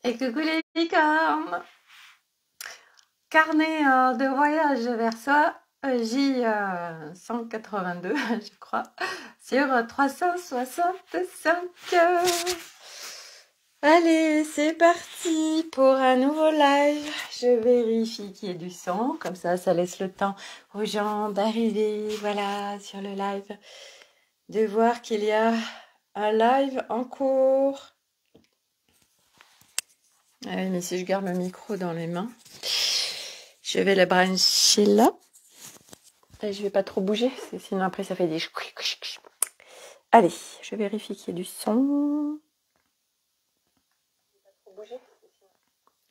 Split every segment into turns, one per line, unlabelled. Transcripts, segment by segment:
Et coucou les licornes! Carnet de voyage vers soi, J 182, je crois, sur 365. Allez, c'est parti pour un nouveau live. Je vérifie qu'il y ait du son, comme ça laisse le temps aux gens d'arriver, voilà, sur le live, de voir qu'il y a un live en cours. Ah oui, mais si je garde le micro dans les mains, je vais le brancher là. Et je vais pas trop bouger, sinon après ça fait des... Allez, je vérifie qu'il y a du son.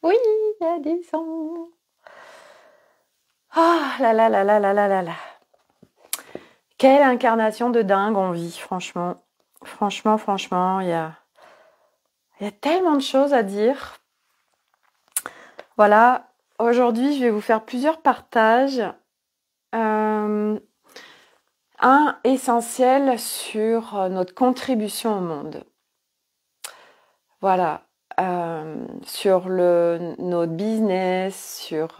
Oui, il y a du son. Ah là là là là là là là là. Quelle incarnation de dingue on vit, franchement. Franchement, il y a tellement de choses à dire. Voilà, aujourd'hui, je vais vous faire plusieurs partages. Un essentiel sur notre contribution au monde. Voilà, sur notre business, sur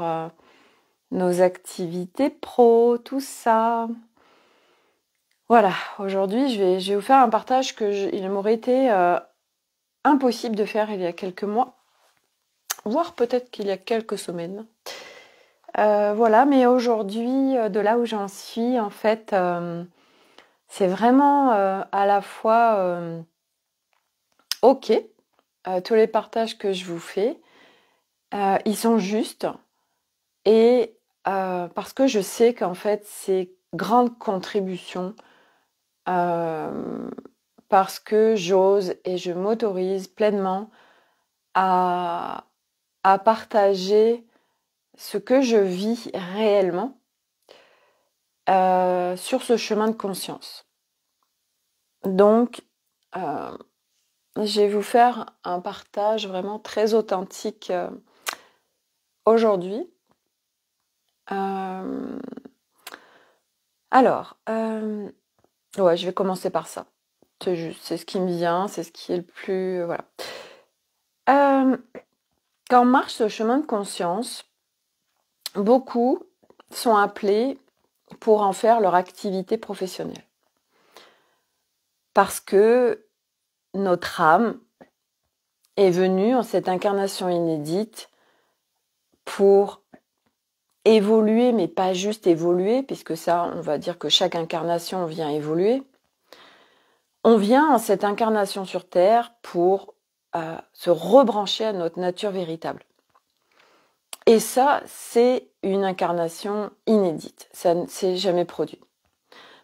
nos activités pro, tout ça. Voilà, aujourd'hui, je vais vous faire un partage il m'aurait été impossible de faire il y a quelques mois, voire peut-être qu'il y a quelques semaines. Voilà, mais aujourd'hui, de là où j'en suis, en fait, c'est vraiment à la fois ok, tous les partages que je vous fais, ils sont justes, et parce que je sais qu'en fait, c'est grande contribution, parce que j'ose et je m'autorise pleinement à partager ce que je vis réellement sur ce chemin de conscience. Donc, je vais vous faire un partage vraiment très authentique aujourd'hui. Alors, ouais, je vais commencer par ça. C'est ce qui me vient, c'est ce qui est le plus... voilà. Quand on marche ce chemin de conscience, beaucoup sont appelés pour en faire leur activité professionnelle. Parce que notre âme est venue en cette incarnation inédite pour évoluer, mais pas juste évoluer, puisque ça, on va dire que chaque incarnation vient évoluer. On vient en cette incarnation sur Terre pour se rebrancher à notre nature véritable. Et ça, c'est une incarnation inédite. Ça ne s'est jamais produit.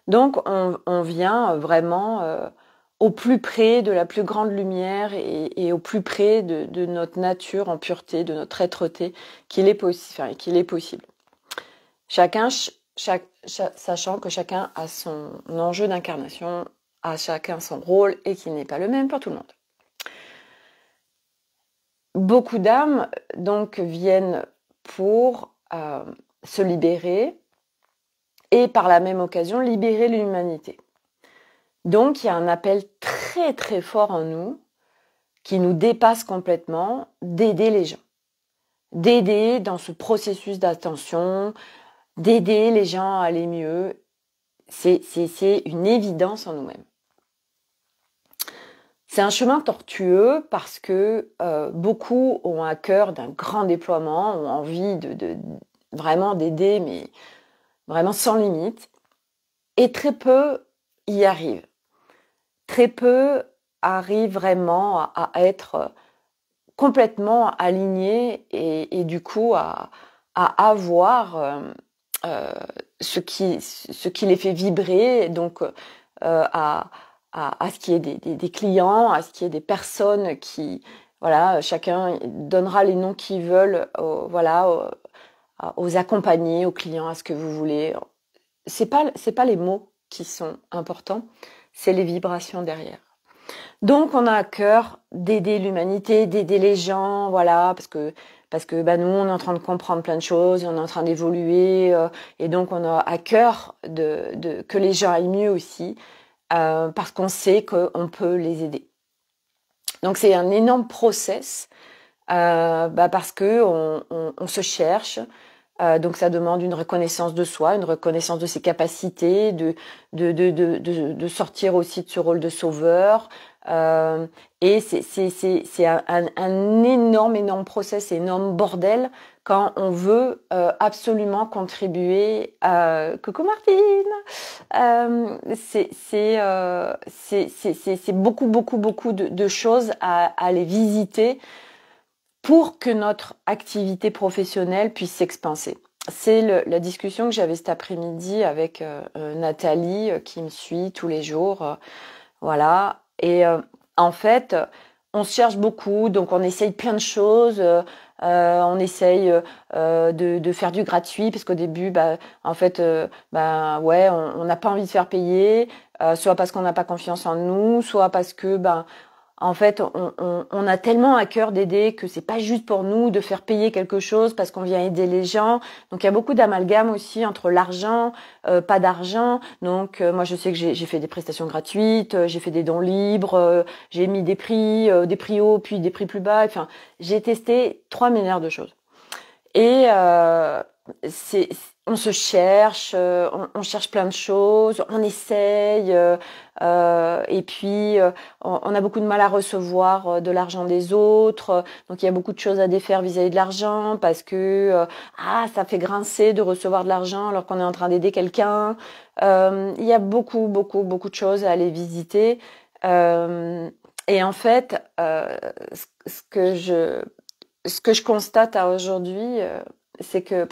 Donc, on vient vraiment au plus près de la plus grande lumière et au plus près de notre nature en pureté, de notre être-té qu'il est possible. Sachant que chacun a son enjeu d'incarnation, a chacun son rôle et qu'il n'est pas le même pour tout le monde. Beaucoup d'âmes donc viennent pour se libérer et par la même occasion libérer l'humanité. Donc il y a un appel très très fort en nous qui nous dépasse complètement d'aider les gens, d'aider dans ce processus d'attention, d'aider les gens à aller mieux. C'est une évidence en nous-mêmes. C'est un chemin tortueux parce que beaucoup ont à cœur d'un grand déploiement, ont envie de vraiment d'aider, mais vraiment sans limite. Et très peu y arrivent. Très peu arrivent vraiment à être complètement alignés et du coup à avoir ce qui les fait vibrer, donc à ce qu'il y ait des clients, à ce qu'il y ait des personnes qui, voilà, chacun donnera les noms qu'ils veulent, aux accompagnés, aux clients, à ce que vous voulez. C'est pas les mots qui sont importants, c'est les vibrations derrière. Donc on a à cœur d'aider l'humanité, d'aider les gens, voilà, parce que nous on est en train de comprendre plein de choses, on est en train d'évoluer, et donc on a à cœur que les gens aillent mieux aussi, parce qu'on sait qu'on peut les aider. Donc c'est un énorme process Parce que on se cherche. Donc ça demande une reconnaissance de soi, une reconnaissance de ses capacités, de sortir aussi de ce rôle de sauveur. Et c'est un énorme process, énorme bordel quand on veut absolument contribuer. Coucou Martine. C'est beaucoup de choses à aller visiter pour que notre activité professionnelle puisse s'expanser. C'est la discussion que j'avais cet après-midi avec Nathalie qui me suit tous les jours. Voilà. Et en fait, on se cherche beaucoup, donc on essaye plein de choses. On essaye de faire du gratuit parce qu'au début, en fait, ouais, on n'a pas envie de faire payer, soit parce qu'on n'a pas confiance en nous, soit parce que en fait, on a tellement à cœur d'aider que c'est pas juste pour nous de faire payer quelque chose parce qu'on vient aider les gens. Donc il y a beaucoup d'amalgame aussi entre l'argent, pas d'argent. Donc moi je sais que j'ai fait des prestations gratuites, j'ai fait des dons libres, j'ai mis des prix hauts puis des prix plus bas. Enfin, j'ai testé 3 milliards de choses. Et on se cherche, on cherche plein de choses, on essaye, et puis on a beaucoup de mal à recevoir de l'argent des autres. Donc il y a beaucoup de choses à défaire vis-à-vis de l'argent parce que ça fait grincer de recevoir de l'argent alors qu'on est en train d'aider quelqu'un. Il y a beaucoup de choses à aller visiter. Et en fait, ce que je constate à aujourd'hui, c'est que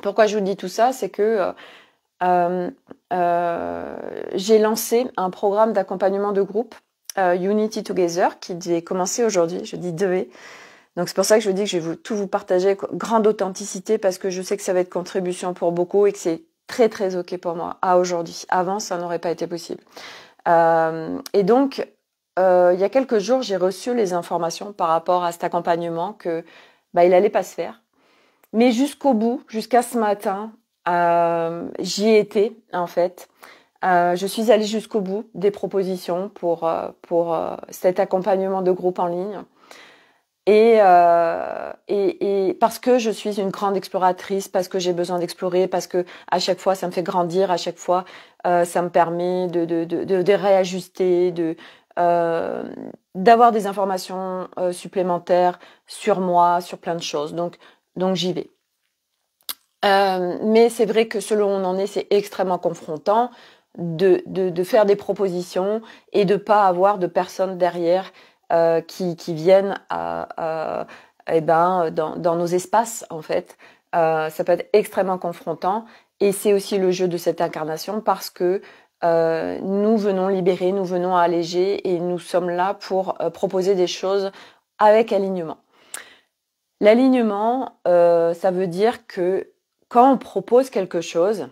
pourquoi je vous dis tout ça, c'est que j'ai lancé un programme d'accompagnement de groupe, Unity Together, qui devait commencer aujourd'hui. Je dis devait. Donc c'est pour ça que je vous dis que je vais tout vous partager, grande authenticité, parce que je sais que ça va être contribution pour beaucoup et que c'est très ok pour moi à aujourd'hui. Avant, ça n'aurait pas été possible. Et donc, il y a quelques jours, j'ai reçu les informations par rapport à cet accompagnement que il allait pas se faire. Mais jusqu'au bout, jusqu'à ce matin, j'y ai été en fait. Je suis allée jusqu'au bout des propositions pour cet accompagnement de groupe en ligne. Et parce que je suis une grande exploratrice, parce que j'ai besoin d'explorer, parce que à chaque fois ça me fait grandir, à chaque fois ça me permet de réajuster, d'avoir des informations supplémentaires sur moi, sur plein de choses. Donc j'y vais. Mais c'est vrai que selon où on en est, c'est extrêmement confrontant de faire des propositions et de pas avoir de personnes derrière qui viennent dans nos espaces en fait. Ça peut être extrêmement confrontant et c'est aussi le jeu de cette incarnation parce que nous venons libérer, nous venons alléger et nous sommes là pour proposer des choses avec alignement. L'alignement, ça veut dire que quand on propose quelque chose,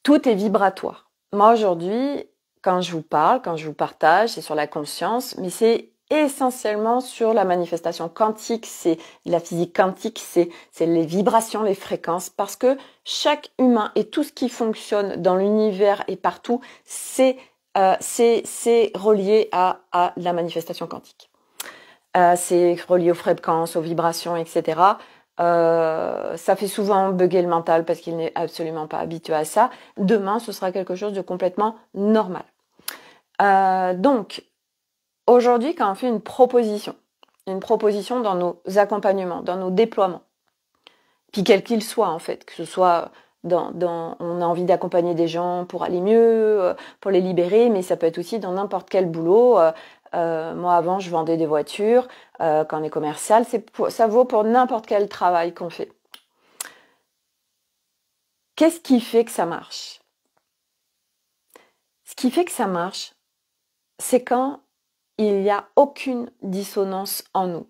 tout est vibratoire. Moi aujourd'hui, quand je vous parle, quand je vous partage, c'est sur la conscience, mais c'est essentiellement sur la manifestation quantique, c'est la physique quantique, c'est les vibrations, les fréquences, parce que chaque humain et tout ce qui fonctionne dans l'univers et partout, c'est relié à la manifestation quantique. C'est relié aux fréquences, aux vibrations, etc. Ça fait souvent bugger le mental parce qu'il n'est absolument pas habitué à ça. Demain, ce sera quelque chose de complètement normal. Donc, aujourd'hui, quand on fait une proposition dans nos accompagnements, dans nos déploiements, puis quel qu'il soit en fait, que ce soit on a envie d'accompagner des gens pour aller mieux, pour les libérer, mais ça peut être aussi dans n'importe quel boulot. Moi, avant, je vendais des voitures. Quand on est commercial, ça vaut pour n'importe quel travail qu'on fait. Qu'est-ce qui fait que ça marche? Ce qui fait que ça marche, c'est quand il n'y a aucune dissonance en nous.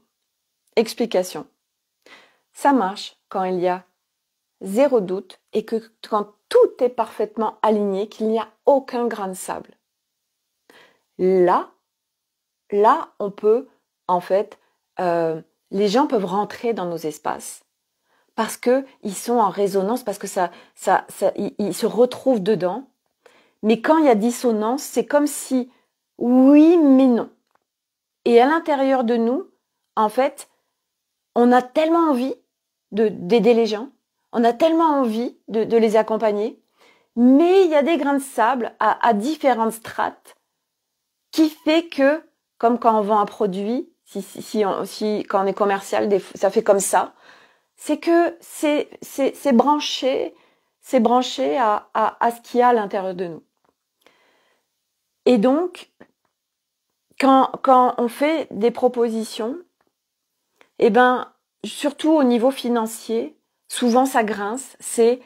Explication. Ça marche quand il y a zéro doute et que quand tout est parfaitement aligné, qu'il n'y a aucun grain de sable. Là, on peut, en fait, les gens peuvent rentrer dans nos espaces parce que ils sont en résonance, parce que ils se retrouvent dedans. Mais quand il y a dissonance, c'est comme si oui, mais non. Et à l'intérieur de nous, en fait, on a tellement envie d'aider les gens, on a tellement envie de les accompagner, mais il y a des grains de sable à différentes strates qui fait que, comme quand on vend un produit, quand on est commercial, ça fait comme ça, c'est que c'est branché à ce qu'il y a à l'intérieur de nous. Et donc, quand on fait des propositions, eh ben, surtout au niveau financier, souvent ça grince, c'est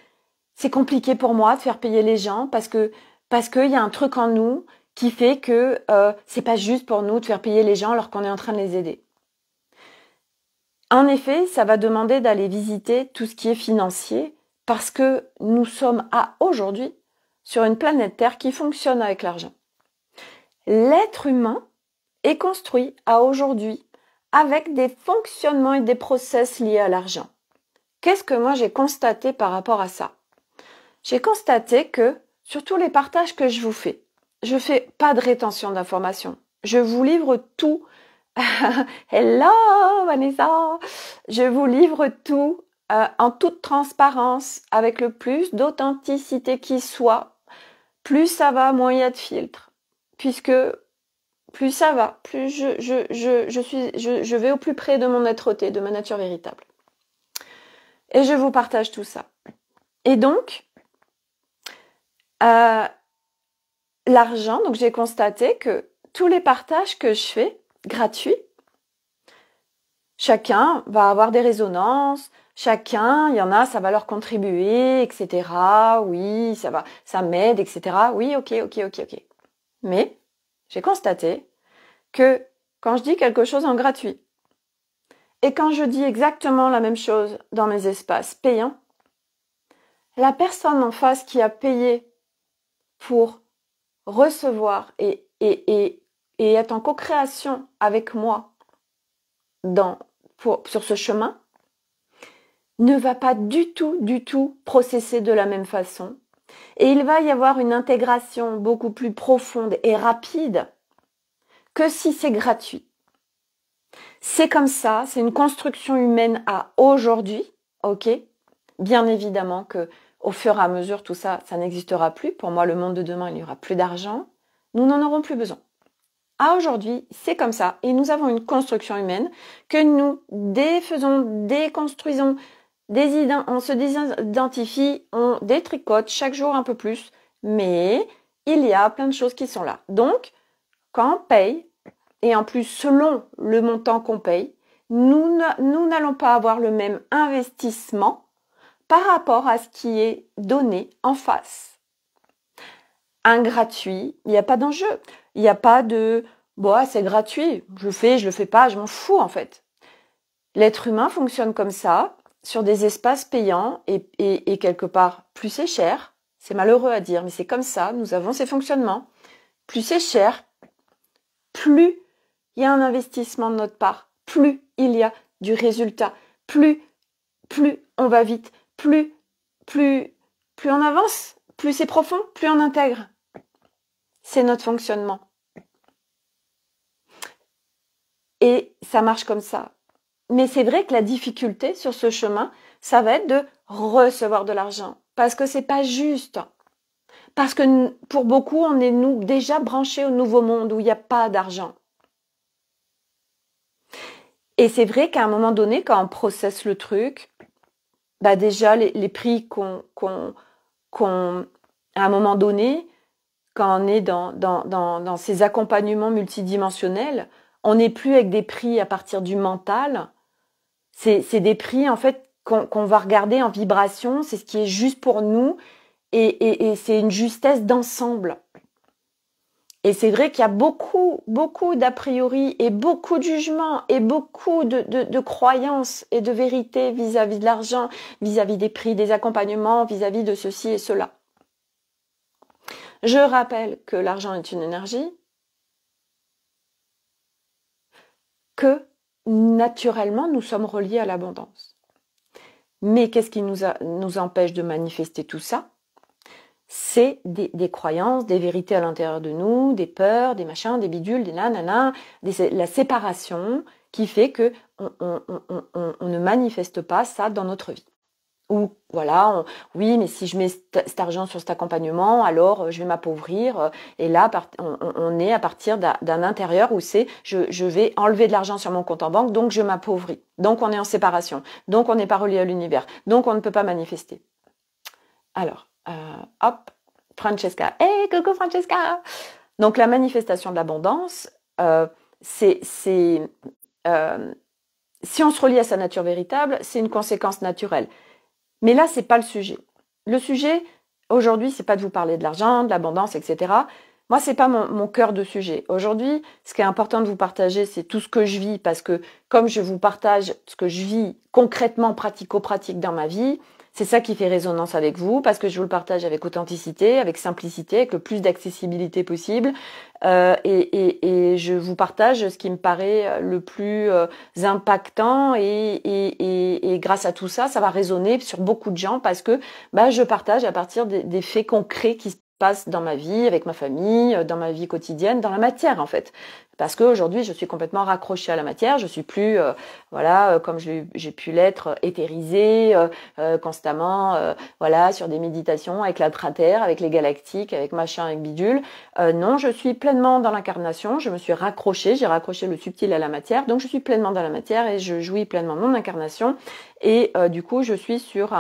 compliqué pour moi de faire payer les gens parce qu'il y a un truc en nous qui fait que c'est pas juste pour nous de faire payer les gens alors qu'on est en train de les aider. En effet, ça va demander d'aller visiter tout ce qui est financier parce que nous sommes aujourd'hui sur une planète Terre qui fonctionne avec l'argent. L'être humain est construit à aujourd'hui avec des fonctionnements et des process liés à l'argent. Qu'est-ce que moi j'ai constaté par rapport à ça? J'ai constaté que sur tous les partages que je vous fais, je fais pas de rétention d'informations. Je vous livre tout. Hello Vanessa! Je vous livre tout en toute transparence, avec le plus d'authenticité qui soit. Plus ça va, moins il y a de filtres. Puisque plus ça va, plus je vais au plus près de mon être-té, de ma nature véritable. Et je vous partage tout ça. Et donc, l'argent, donc j'ai constaté que tous les partages que je fais, gratuits, chacun va avoir des résonances, chacun, il y en a, ça va leur contribuer, etc. Oui, ça m'aide, etc. Oui, ok. Mais j'ai constaté que quand je dis quelque chose en gratuit et quand je dis exactement la même chose dans mes espaces payants, la personne en face qui a payé pour recevoir et être en co-création avec moi sur ce chemin, ne va pas du tout processer de la même façon. Et il va y avoir une intégration beaucoup plus profonde et rapide que si c'est gratuit. C'est comme ça, c'est une construction humaine à aujourd'hui, ok? Bien évidemment que au fur et à mesure, tout ça, ça n'existera plus. Pour moi, le monde de demain, il n'y aura plus d'argent. Nous n'en aurons plus besoin. À aujourd'hui, c'est comme ça. Et nous avons une construction humaine que nous défaisons, déconstruisons, on se désidentifie, on détricote chaque jour un peu plus. Mais il y a plein de choses qui sont là. Donc, quand on paye, et en plus selon le montant qu'on paye, nous n'allons pas avoir le même investissement par rapport à ce qui est donné en face. Un gratuit, il n'y a pas d'enjeu. Il n'y a pas de « bon, c'est gratuit, je le fais pas, je m'en fous en fait ». L'être humain fonctionne comme ça, sur des espaces payants et quelque part, plus c'est cher, c'est malheureux à dire, mais c'est comme ça, nous avons ces fonctionnements. Plus c'est cher, plus il y a un investissement de notre part, plus il y a du résultat, plus on va vite, plus on avance, plus c'est profond, plus on intègre. C'est notre fonctionnement. Et ça marche comme ça. Mais c'est vrai que la difficulté sur ce chemin, ça va être de recevoir de l'argent. Parce que c'est pas juste. Parce que pour beaucoup, on est déjà branchés au nouveau monde où il n'y a pas d'argent. Et c'est vrai qu'à un moment donné, quand on processe le truc, bah déjà les prix à un moment donné, quand on est dans ces accompagnements multidimensionnels, on n'est plus avec des prix à partir du mental. C'est des prix en fait qu'on va regarder en vibration, c'est ce qui est juste pour nous et c'est une justesse d'ensemble. Et c'est vrai qu'il y a beaucoup d'a priori et beaucoup de jugements et beaucoup de croyances et de vérités vis-à-vis de l'argent, vis-à-vis des prix, des accompagnements, vis-à-vis de ceci et cela. Je rappelle que l'argent est une énergie, que naturellement nous sommes reliés à l'abondance. Mais qu'est-ce qui nous empêche de manifester tout ça? c'est des croyances, des vérités à l'intérieur de nous, des peurs, des machins, des bidules, des nananas, la séparation qui fait que on ne manifeste pas ça dans notre vie. Ou voilà, oui, mais si je mets cet argent sur cet accompagnement, alors je vais m'appauvrir. Et là, on est à partir d'un intérieur où c'est je vais enlever de l'argent sur mon compte en banque, donc je m'appauvris. Donc on est en séparation. Donc on n'est pas relié à l'univers. Donc on ne peut pas manifester. Alors, hop, Francesca. Hey, coucou Francesca. Donc la manifestation de l'abondance, si on se relie à sa nature véritable, c'est une conséquence naturelle. Mais là, c'est pas le sujet. Le sujet, aujourd'hui, c'est pas de vous parler de l'argent, de l'abondance, etc. Moi, c'est pas mon cœur de sujet. Aujourd'hui, ce qui est important de vous partager, c'est tout ce que je vis, parce que comme je vous partage ce que je vis concrètement, pratico-pratique dans ma vie, c'est ça qui fait résonance avec vous, parce que je vous le partage avec authenticité, avec simplicité, avec le plus d'accessibilité possible. Et je vous partage ce qui me paraît le plus impactant et grâce à tout ça, ça va résonner sur beaucoup de gens parce que je partage à partir des faits concrets qui se passent dans ma vie, avec ma famille, dans ma vie quotidienne, dans la matière en fait. Parce qu'aujourd'hui, je suis complètement raccrochée à la matière. Je suis plus, comme j'ai pu l'être, éthérisée constamment, sur des méditations avec la Terre, avec les galactiques, avec machin, avec bidule. Non, je suis pleinement dans l'incarnation. Je me suis raccrochée. J'ai raccroché le subtil à la matière. Donc, je suis pleinement dans la matière et je jouis pleinement mon incarnation. Et du coup, je suis sur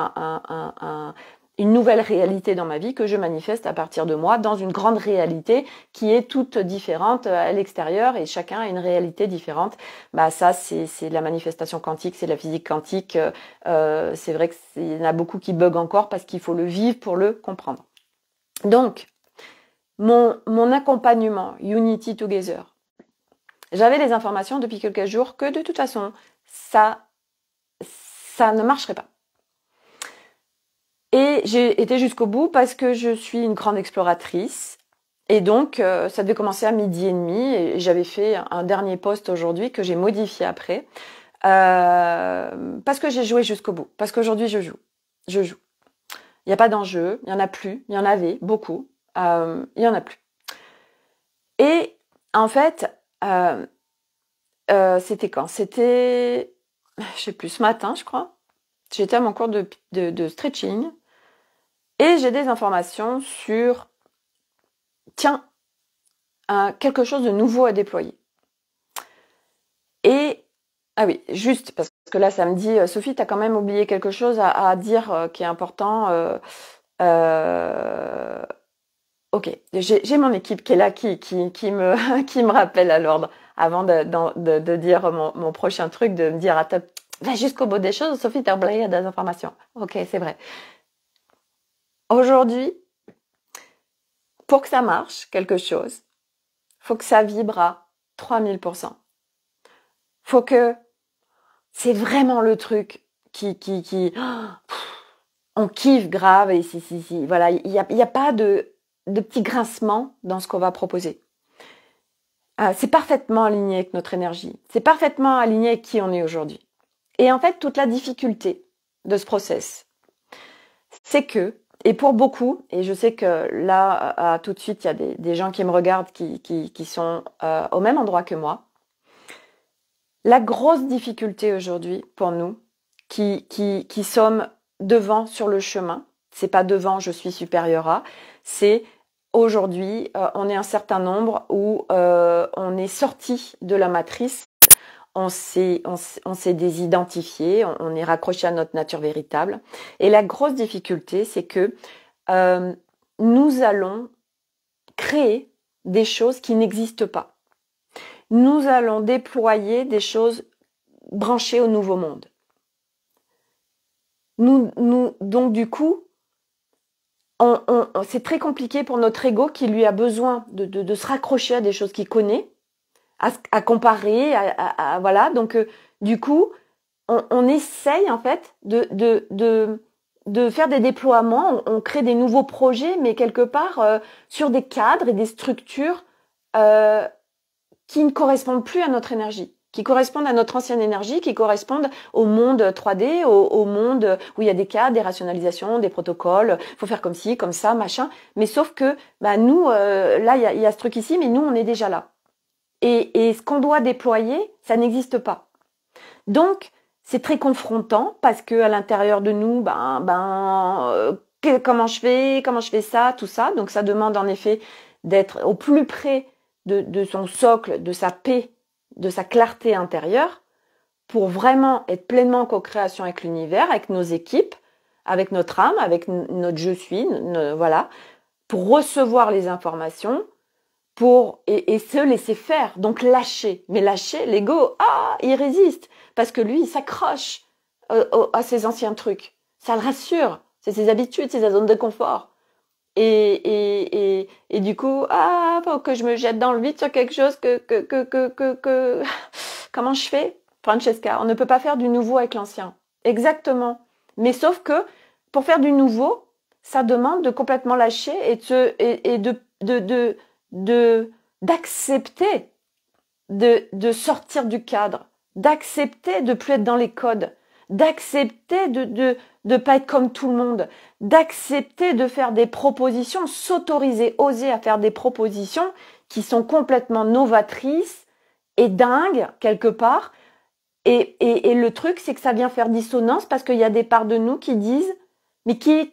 une nouvelle réalité dans ma vie que je manifeste à partir de moi dans une grande réalité qui est toute différente à l'extérieur et chacun a une réalité différente. Ça, c'est la manifestation quantique, c'est la physique quantique. C'est vrai qu'il y en a beaucoup qui bug encore parce qu'il faut le vivre pour le comprendre. Donc, mon accompagnement Unity Together, j'avais les informations depuis quelques jours que de toute façon, ça ne marcherait pas. Et j'ai été jusqu'au bout parce que je suis une grande exploratrice. Et donc, ça devait commencer à 12h30. Et j'avais fait un dernier post aujourd'hui que j'ai modifié après. Parce que j'ai joué jusqu'au bout. Parce qu'aujourd'hui, je joue. Je joue. Il n'y a pas d'enjeu. Il n'y en a plus. Il y en avait beaucoup. Il n'y en a plus. Et en fait, c'était quand ? C'était, je sais plus, ce matin, je crois. J'étais à mon cours de stretching et j'ai des informations sur, quelque chose de nouveau à déployer. Et, oui, juste, parce que là, ça me dit, Sophie, t'as quand même oublié quelque chose à dire qui est important. Ok, j'ai mon équipe qui est là, qui me rappelle à l'ordre avant de dire mon prochain truc, de me dire, va jusqu'au bout des choses, Sophie, t'as oublié des informations. Ok, c'est vrai. Aujourd'hui, pour que ça marche, quelque chose, faut que ça vibre à 3000%. Faut que c'est vraiment le truc qui on kiffe grave et si. Voilà, il y a pas de petits grincements dans ce qu'on va proposer. C'est parfaitement aligné avec notre énergie. C'est parfaitement aligné avec qui on est aujourd'hui. Et en fait, toute la difficulté de ce process, c'est que, et pour beaucoup, et je sais que là, tout de suite, il y a des gens qui me regardent qui sont au même endroit que moi. La grosse difficulté aujourd'hui pour nous, qui sommes devant sur le chemin, c'est pas devant, je suis supérieur à, c'est aujourd'hui, on est un certain nombre où on est sorti de la matrice. On s'est désidentifié, on est raccroché à notre nature véritable. Et la grosse difficulté, c'est que nous allons créer des choses qui n'existent pas. Nous allons déployer des choses branchées au nouveau monde. Donc du coup, c'est très compliqué pour notre ego qui lui a besoin de se raccrocher à des choses qu'il connaît, à comparer, voilà. Donc du coup, on essaye en fait de faire des déploiements, on crée des nouveaux projets, mais quelque part sur des cadres et des structures qui ne correspondent plus à notre énergie, qui correspondent à notre ancienne énergie, qui correspondent au monde 3D, au monde où il y a des cadres, des rationalisations, des protocoles, faut faire comme ci, comme ça, machin. Mais sauf que nous, là, il y a ce truc ici, mais nous, on est déjà là. Et ce qu'on doit déployer, ça n'existe pas. Donc, c'est très confrontant parce que à l'intérieur de nous, comment je fais ça, tout ça. Donc, ça demande en effet d'être au plus près de son socle, de sa paix, de sa clarté intérieure, pour vraiment être pleinement en co-création avec l'univers, avec nos équipes, avec notre âme, avec notre je suis, voilà, pour recevoir les informations, et se laisser faire, donc lâcher. Mais lâcher, l'ego, il résiste, parce que lui, il s'accroche à ses anciens trucs. Ça le rassure, c'est ses habitudes, c'est sa zone de confort. Et du coup, faut que je me jette dans le vide sur quelque chose que... Comment je fais, Francesca? On ne peut pas faire du nouveau avec l'ancien. Exactement. Mais sauf que, pour faire du nouveau, ça demande de complètement lâcher et d'accepter de sortir du cadre, d'accepter de plus être dans les codes, d'accepter de pas être comme tout le monde, d'accepter de faire des propositions, s'autoriser, oser à faire des propositions qui sont complètement novatrices et dingues quelque part. Et le truc, c'est que ça vient faire dissonance parce qu'il y a des parts de nous qui disent, mais si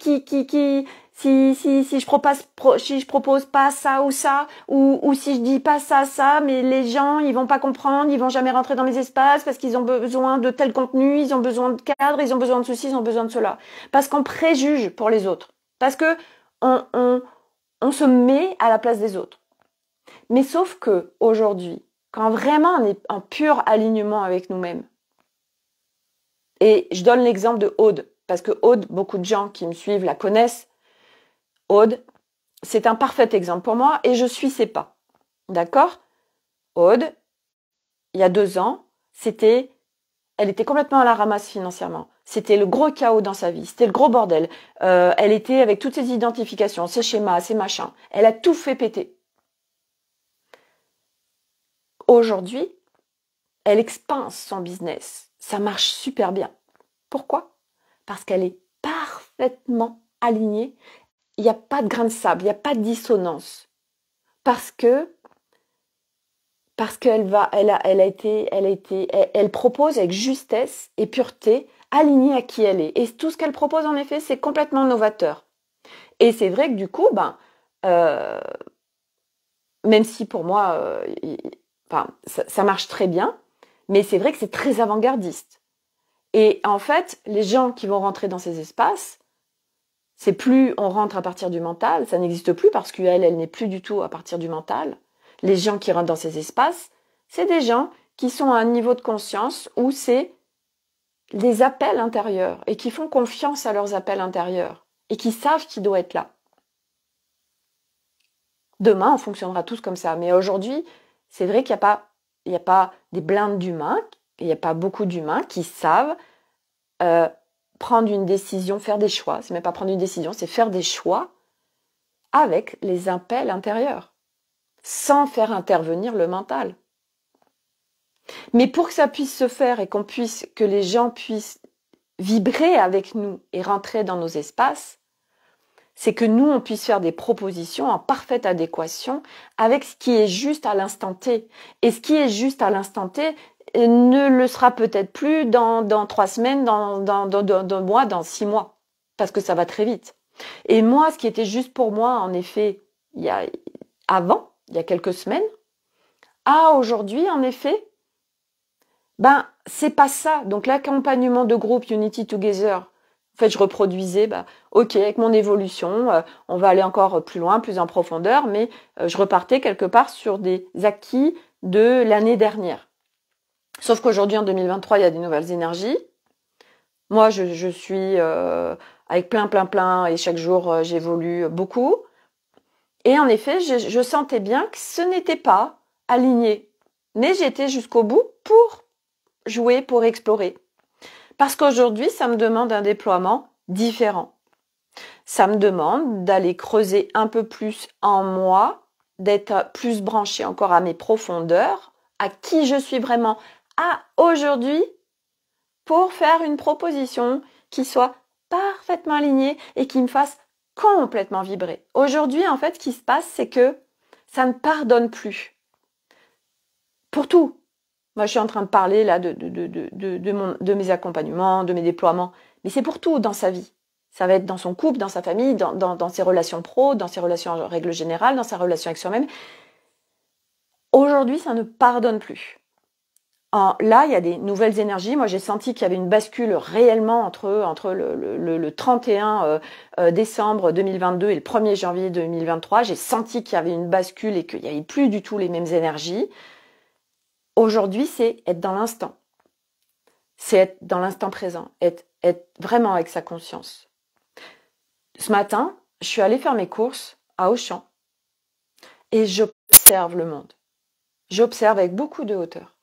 je propose pas ça ou ça, ou si je dis pas ça, mais les gens, ils vont pas comprendre, ils vont jamais rentrer dans mes espaces parce qu'ils ont besoin de tel contenu, ils ont besoin de cadre, ils ont besoin de ceci, ils ont besoin de cela. Parce qu'on préjuge pour les autres. Parce que on se met à la place des autres. Mais sauf que, aujourd'hui, quand vraiment on est en pur alignement avec nous-mêmes, et je donne l'exemple de Aude, parce que Aude, beaucoup de gens qui me suivent la connaissent. Aude, c'est un parfait exemple pour moi et je suis ses pas. D'accord? Aude, il y a 2 ans, elle était complètement à la ramasse financièrement. C'était le gros chaos dans sa vie, c'était le gros bordel. Elle était avec toutes ses identifications, ses schémas, ses machins. Elle a tout fait péter. Aujourd'hui, elle expanse son business. Ça marche super bien. Pourquoi? Parce qu'elle est parfaitement alignée. Il n'y a pas de grain de sable, il n'y a pas de dissonance. Parce qu'elle propose avec justesse et pureté, alignée à qui elle est. Et tout ce qu'elle propose, en effet, c'est complètement novateur. Et c'est vrai que du coup, même si pour moi, ça marche très bien, mais c'est vrai que c'est très avant-gardiste. Et en fait, les gens qui vont rentrer dans ces espaces, c'est plus on rentre à partir du mental, ça n'existe plus parce qu'elle n'est plus du tout à partir du mental. Les gens qui rentrent dans ces espaces, c'est des gens qui sont à un niveau de conscience où c'est des appels intérieurs et qui font confiance à leurs appels intérieurs et qui savent qui doit être là. Demain, on fonctionnera tous comme ça. Mais aujourd'hui, c'est vrai qu'il n'y a pas des blindes d'humains, il n'y a pas beaucoup d'humains qui savent prendre une décision, faire des choix. C'est même pas prendre une décision, c'est faire des choix avec les appels intérieurs, sans faire intervenir le mental. Mais pour que ça puisse se faire et que les gens puissent vibrer avec nous et rentrer dans nos espaces, c'est que nous, on puisse faire des propositions en parfaite adéquation avec ce qui est juste à l'instant T. Et ce qui est juste à l'instant T ne le sera peut-être plus dans 3 semaines, dans 2 mois, dans 6 mois. Parce que ça va très vite. Et moi, ce qui était juste pour moi, en effet, il y a quelques semaines, aujourd'hui, en effet, c'est pas ça. Donc l'accompagnement de groupe Unity Together, en fait, je reproduisais, ok, avec mon évolution, on va aller encore plus loin, plus en profondeur, mais je repartais quelque part sur des acquis de l'année dernière. Sauf qu'aujourd'hui, en 2023, il y a des nouvelles énergies. Moi, je suis avec plein, et chaque jour, j'évolue beaucoup. Et en effet, je sentais bien que ce n'était pas aligné. Mais j'étais jusqu'au bout pour jouer, pour explorer. Parce qu'aujourd'hui, ça me demande un déploiement différent. Ça me demande d'aller creuser un peu plus en moi, d'être plus branché encore à mes profondeurs, à qui je suis vraiment, à aujourd'hui pour faire une proposition qui soit parfaitement alignée et qui me fasse complètement vibrer. Aujourd'hui, en fait, ce qui se passe, c'est que ça ne pardonne plus. Pour tout. Moi, je suis en train de parler là de mes accompagnements, de mes déploiements, mais c'est pour tout dans sa vie. Ça va être dans son couple, dans sa famille, dans ses relations pro, dans ses relations en règle générale, dans sa relation avec soi-même. Aujourd'hui, ça ne pardonne plus. Là, il y a des nouvelles énergies. Moi, j'ai senti qu'il y avait une bascule réellement entre le 31 décembre 2022 et le 1er janvier 2023. J'ai senti qu'il y avait une bascule et qu'il n'y avait plus du tout les mêmes énergies. Aujourd'hui, c'est être dans l'instant. C'est être dans l'instant présent, être vraiment avec sa conscience. Ce matin, je suis allée faire mes courses à Auchan et j'observe le monde. J'observe avec beaucoup de hauteur.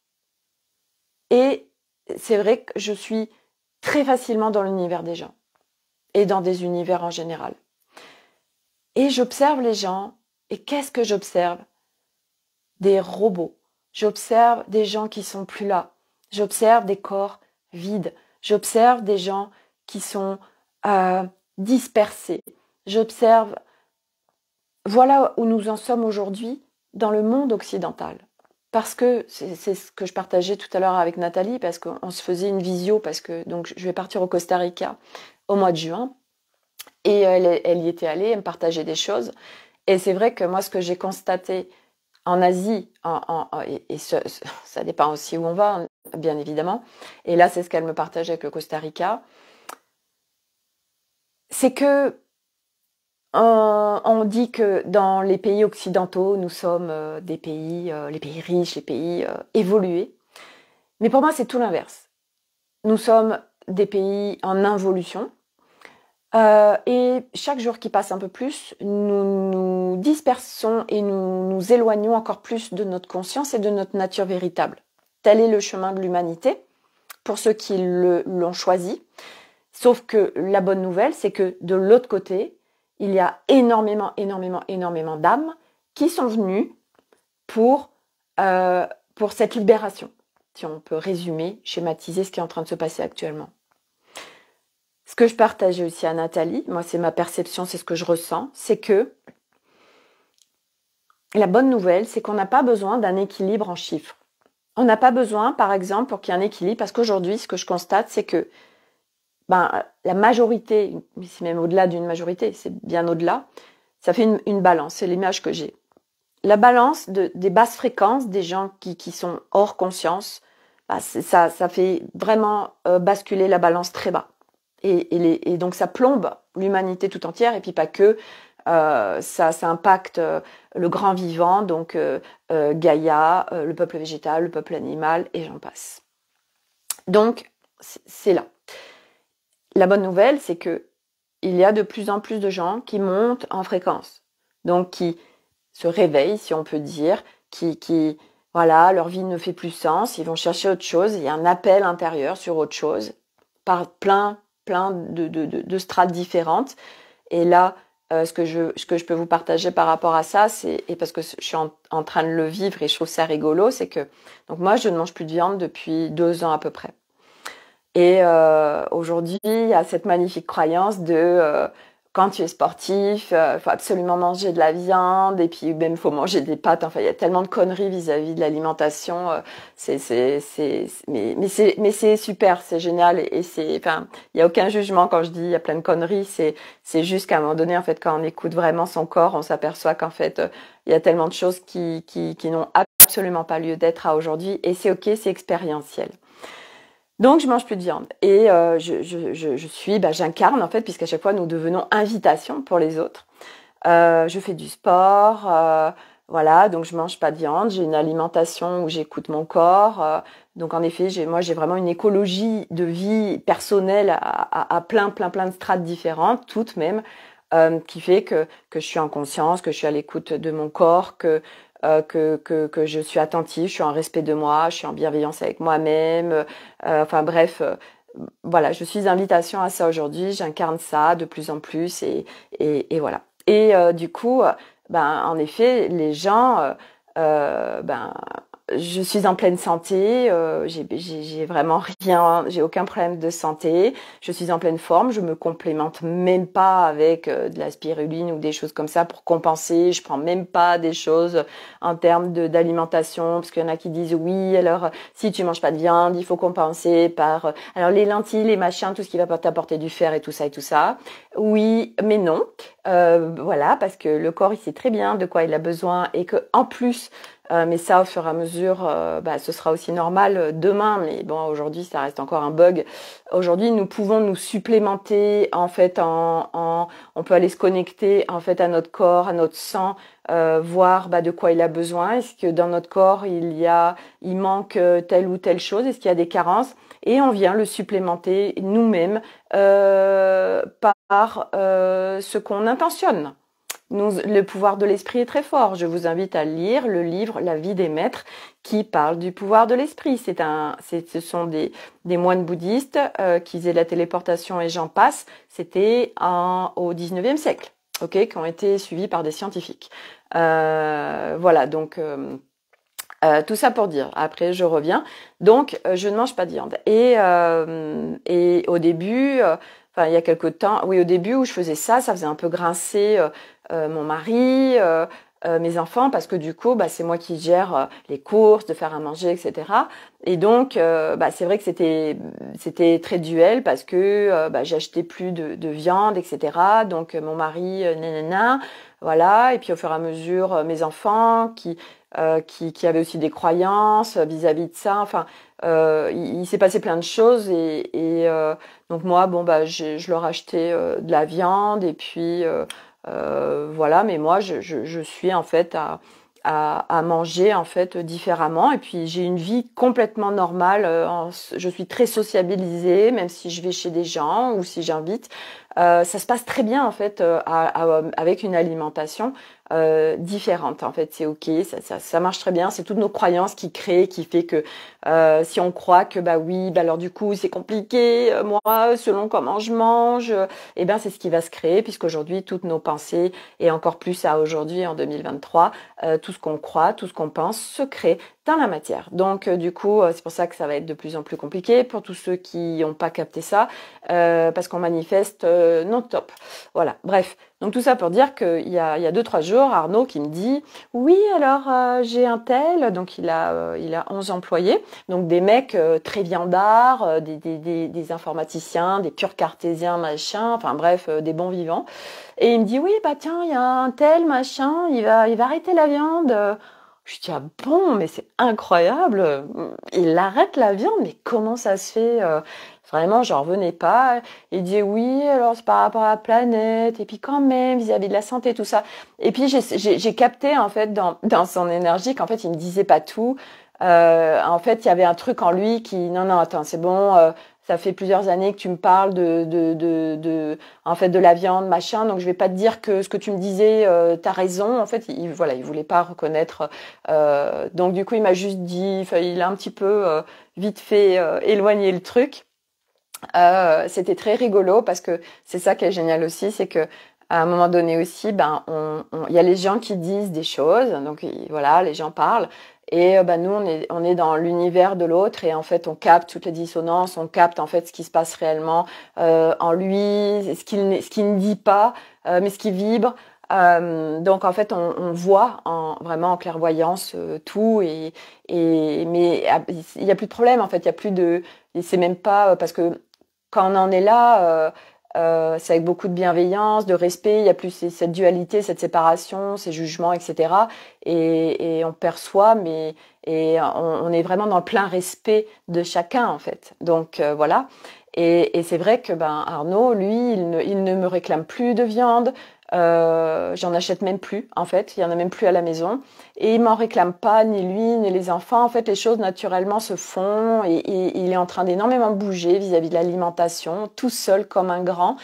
Et c'est vrai que je suis très facilement dans l'univers des gens et dans des univers en général. Et j'observe les gens. Et qu'est-ce que j'observe? Des robots. J'observe des gens qui sont plus là. J'observe des corps vides. J'observe des gens qui sont dispersés. J'observe... Voilà où nous en sommes aujourd'hui dans le monde occidental. Parce que c'est ce que je partageais tout à l'heure avec Nathalie, parce qu'on se faisait une visio, parce que donc je vais partir au Costa Rica au mois de juin. Et elle y était allée, elle me partageait des choses. Et c'est vrai que moi, ce que j'ai constaté en Asie, et ça dépend aussi où on va, bien évidemment. Et là, c'est ce qu'elle me partageait avec le Costa Rica. C'est que on dit que dans les pays occidentaux, nous sommes des pays, les pays riches, les pays évolués. Mais pour moi, c'est tout l'inverse. Nous sommes des pays en involution. Et chaque jour qui passe un peu plus, nous nous dispersons et nous éloignons encore plus de notre conscience et de notre nature véritable. Tel est le chemin de l'humanité, pour ceux qui l'ont choisi. Sauf que la bonne nouvelle, c'est que de l'autre côté, il y a énormément d'âmes qui sont venues pour cette libération. Si on peut résumer, schématiser ce qui est en train de se passer actuellement. Ce que je partageais aussi à Nathalie, moi c'est ma perception, c'est ce que je ressens, c'est que la bonne nouvelle, c'est qu'on n'a pas besoin d'un équilibre en chiffres. On n'a pas besoin, par exemple, pour qu'il y ait un équilibre, parce qu'aujourd'hui, ce que je constate, c'est que la majorité, mais c'est même au-delà d'une majorité, c'est bien au-delà, ça fait une balance, c'est l'image que j'ai. La balance des basses fréquences, des gens qui sont hors conscience, ça fait vraiment basculer la balance très bas. Et donc ça plombe l'humanité tout entière, et puis pas que, ça impacte le grand vivant, donc Gaïa, le peuple végétal, le peuple animal, et j'en passe. Donc, c'est là. La bonne nouvelle, c'est que il y a de plus en plus de gens qui montent en fréquence, donc qui se réveillent, si on peut dire, qui voilà, leur vie ne fait plus sens, ils vont chercher autre chose, il y a un appel intérieur sur autre chose, par plein de strates différentes. Et là, ce que je peux vous partager par rapport à ça, et parce que je suis en train de le vivre et je trouve ça rigolo, c'est que donc moi, je ne mange plus de viande depuis 2 ans à peu près. Et aujourd'hui, il y a cette magnifique croyance de quand tu es sportif, faut absolument manger de la viande, et puis même faut manger des pâtes. Enfin, il y a tellement de conneries vis-à-vis de l'alimentation. Mais c'est super, c'est génial, et enfin, il y a aucun jugement quand je dis il y a plein de conneries. C'est juste qu'à un moment donné, en fait, quand on écoute vraiment son corps, on s'aperçoit qu'en fait, il y a tellement de choses qui n'ont absolument pas lieu d'être à aujourd'hui, et c'est ok, c'est expérientiel. Donc, je mange plus de viande. Et j'incarne, en fait, puisqu'à chaque fois, nous devenons invitation pour les autres. Je fais du sport, voilà, donc je mange pas de viande. J'ai une alimentation où j'écoute mon corps. Donc, en effet, j'ai vraiment une écologie de vie personnelle à plein de strates différentes, toutes même, qui fait que je suis en conscience, que je suis à l'écoute de mon corps, que je suis attentive, je suis en respect de moi, je suis en bienveillance avec moi-même. Enfin bref, voilà, je suis invitation à ça aujourd'hui, j'incarne ça de plus en plus, et voilà. Et du coup, en effet, les gens je suis en pleine santé, j'ai vraiment rien, j'ai aucun problème de santé, je suis en pleine forme, je me complémente même pas avec de la spiruline ou des choses comme ça pour compenser, je prends même pas des choses en termes d'alimentation, parce qu'il y en a qui disent oui, alors si tu manges pas de viande, il faut compenser par alors les lentilles, les machins, tout ce qui va t'apporter du fer et tout ça et tout ça. Oui, mais non. Voilà, parce que le corps il sait très bien de quoi il a besoin et que en plus mais ça, au fur et à mesure, ce sera aussi normal demain. Mais bon, aujourd'hui, ça reste encore un bug. Aujourd'hui, nous pouvons nous supplémenter. En fait, on peut aller se connecter en fait à notre corps, à notre sang, voir de quoi il a besoin. Est-ce que dans notre corps il manque telle ou telle chose? Est-ce qu'il y a des carences? Et on vient le supplémenter nous-mêmes par ce qu'on intentionne. Le pouvoir de l'esprit est très fort. Je vous invite à lire le livre La vie des maîtres qui parle du pouvoir de l'esprit. Ce sont des moines bouddhistes qui faisaient la téléportation et j'en passe. C'était au 19e siècle, qui ont été suivis par des scientifiques. Voilà, donc tout ça pour dire. Après, je reviens. Donc, je ne mange pas de viande. Et au début, il y a quelque temps, oui, au début où je faisais ça faisait un peu grincer mon mari, mes enfants, parce que du coup, c'est moi qui gère les courses, de faire à manger, etc. Et donc, c'est vrai que c'était très duel parce que j'achetais plus de viande, etc. Donc, mon mari, nanana, voilà. Et puis, au fur et à mesure, mes enfants qui avaient aussi des croyances vis-à-vis de ça. Enfin, il s'est passé plein de choses et donc moi, je leur achetais de la viande et puis voilà, mais moi je suis en fait à manger en fait différemment et puis j'ai une vie complètement normale. Je suis très sociabilisée, même si je vais chez des gens ou si j'invite. Ça se passe très bien en fait avec une alimentation différente. En fait, c'est ok, ça marche très bien. C'est toutes nos croyances qui fait que si on croit que oui, alors du coup c'est compliqué. Moi, selon comment je mange, c'est ce qui va se créer puisqu'aujourd'hui toutes nos pensées et encore plus à aujourd'hui en 2023, tout ce qu'on croit, tout ce qu'on pense se crée dans la matière. Donc du coup, c'est pour ça que ça va être de plus en plus compliqué pour tous ceux qui n'ont pas capté ça, parce qu'on manifeste non-stop. Voilà, bref. Donc tout ça pour dire qu'il y a 2-3 jours, Arnaud qui me dit « Oui, alors j'ai un tel », donc il a 11 employés, donc des mecs très viandards, des informaticiens, des purs cartésiens, machin, enfin bref, des bons vivants. Et il me dit « Oui, tiens, il y a un tel, machin, il va arrêter la viande ». Je dis « Ah bon, mais c'est incroyable, il arrête la viande, mais comment ça se fait ?» Vraiment, j'en revenais pas. Il dit oui, alors c'est par rapport à la planète, et puis quand même vis-à-vis de la santé, tout ça. Et puis j'ai capté en fait dans son énergie qu'en fait il me disait pas tout. En fait, il y avait un truc en lui qui non attends, c'est bon. Ça fait plusieurs années que tu me parles en fait de la viande machin, donc je vais pas te dire que ce que tu me disais, t'as raison. En fait, il voulait pas reconnaître. Donc du coup, il m'a juste dit, il a un petit peu vite fait éloigner le truc. C'était très rigolo parce que c'est ça qui est génial aussi, c'est que à un moment donné aussi, il y a les gens qui disent des choses, donc voilà, les gens parlent, et nous on est dans l'univers de l'autre et en fait on capte toutes les dissonances, on capte en fait ce qui se passe réellement en lui, ce qu'il ne dit pas, mais ce qui vibre. Donc en fait on voit vraiment en clairvoyance tout mais il y a plus de problème en fait, il y a plus de, c'est même pas parce que quand on en est là, c'est avec beaucoup de bienveillance, de respect. Il y a plus cette dualité, cette séparation, ces jugements, etc. Et on perçoit, on est vraiment dans le plein respect de chacun en fait. Donc voilà. Et c'est vrai que Arnaud, lui, il ne me réclame plus de viande. J'en achète même plus en fait, il y en a même plus à la maison et il m'en réclame pas, ni lui ni les enfants. En fait, les choses naturellement se font et il est en train d'énormément bouger vis-à-vis de l'alimentation, tout seul comme un grand.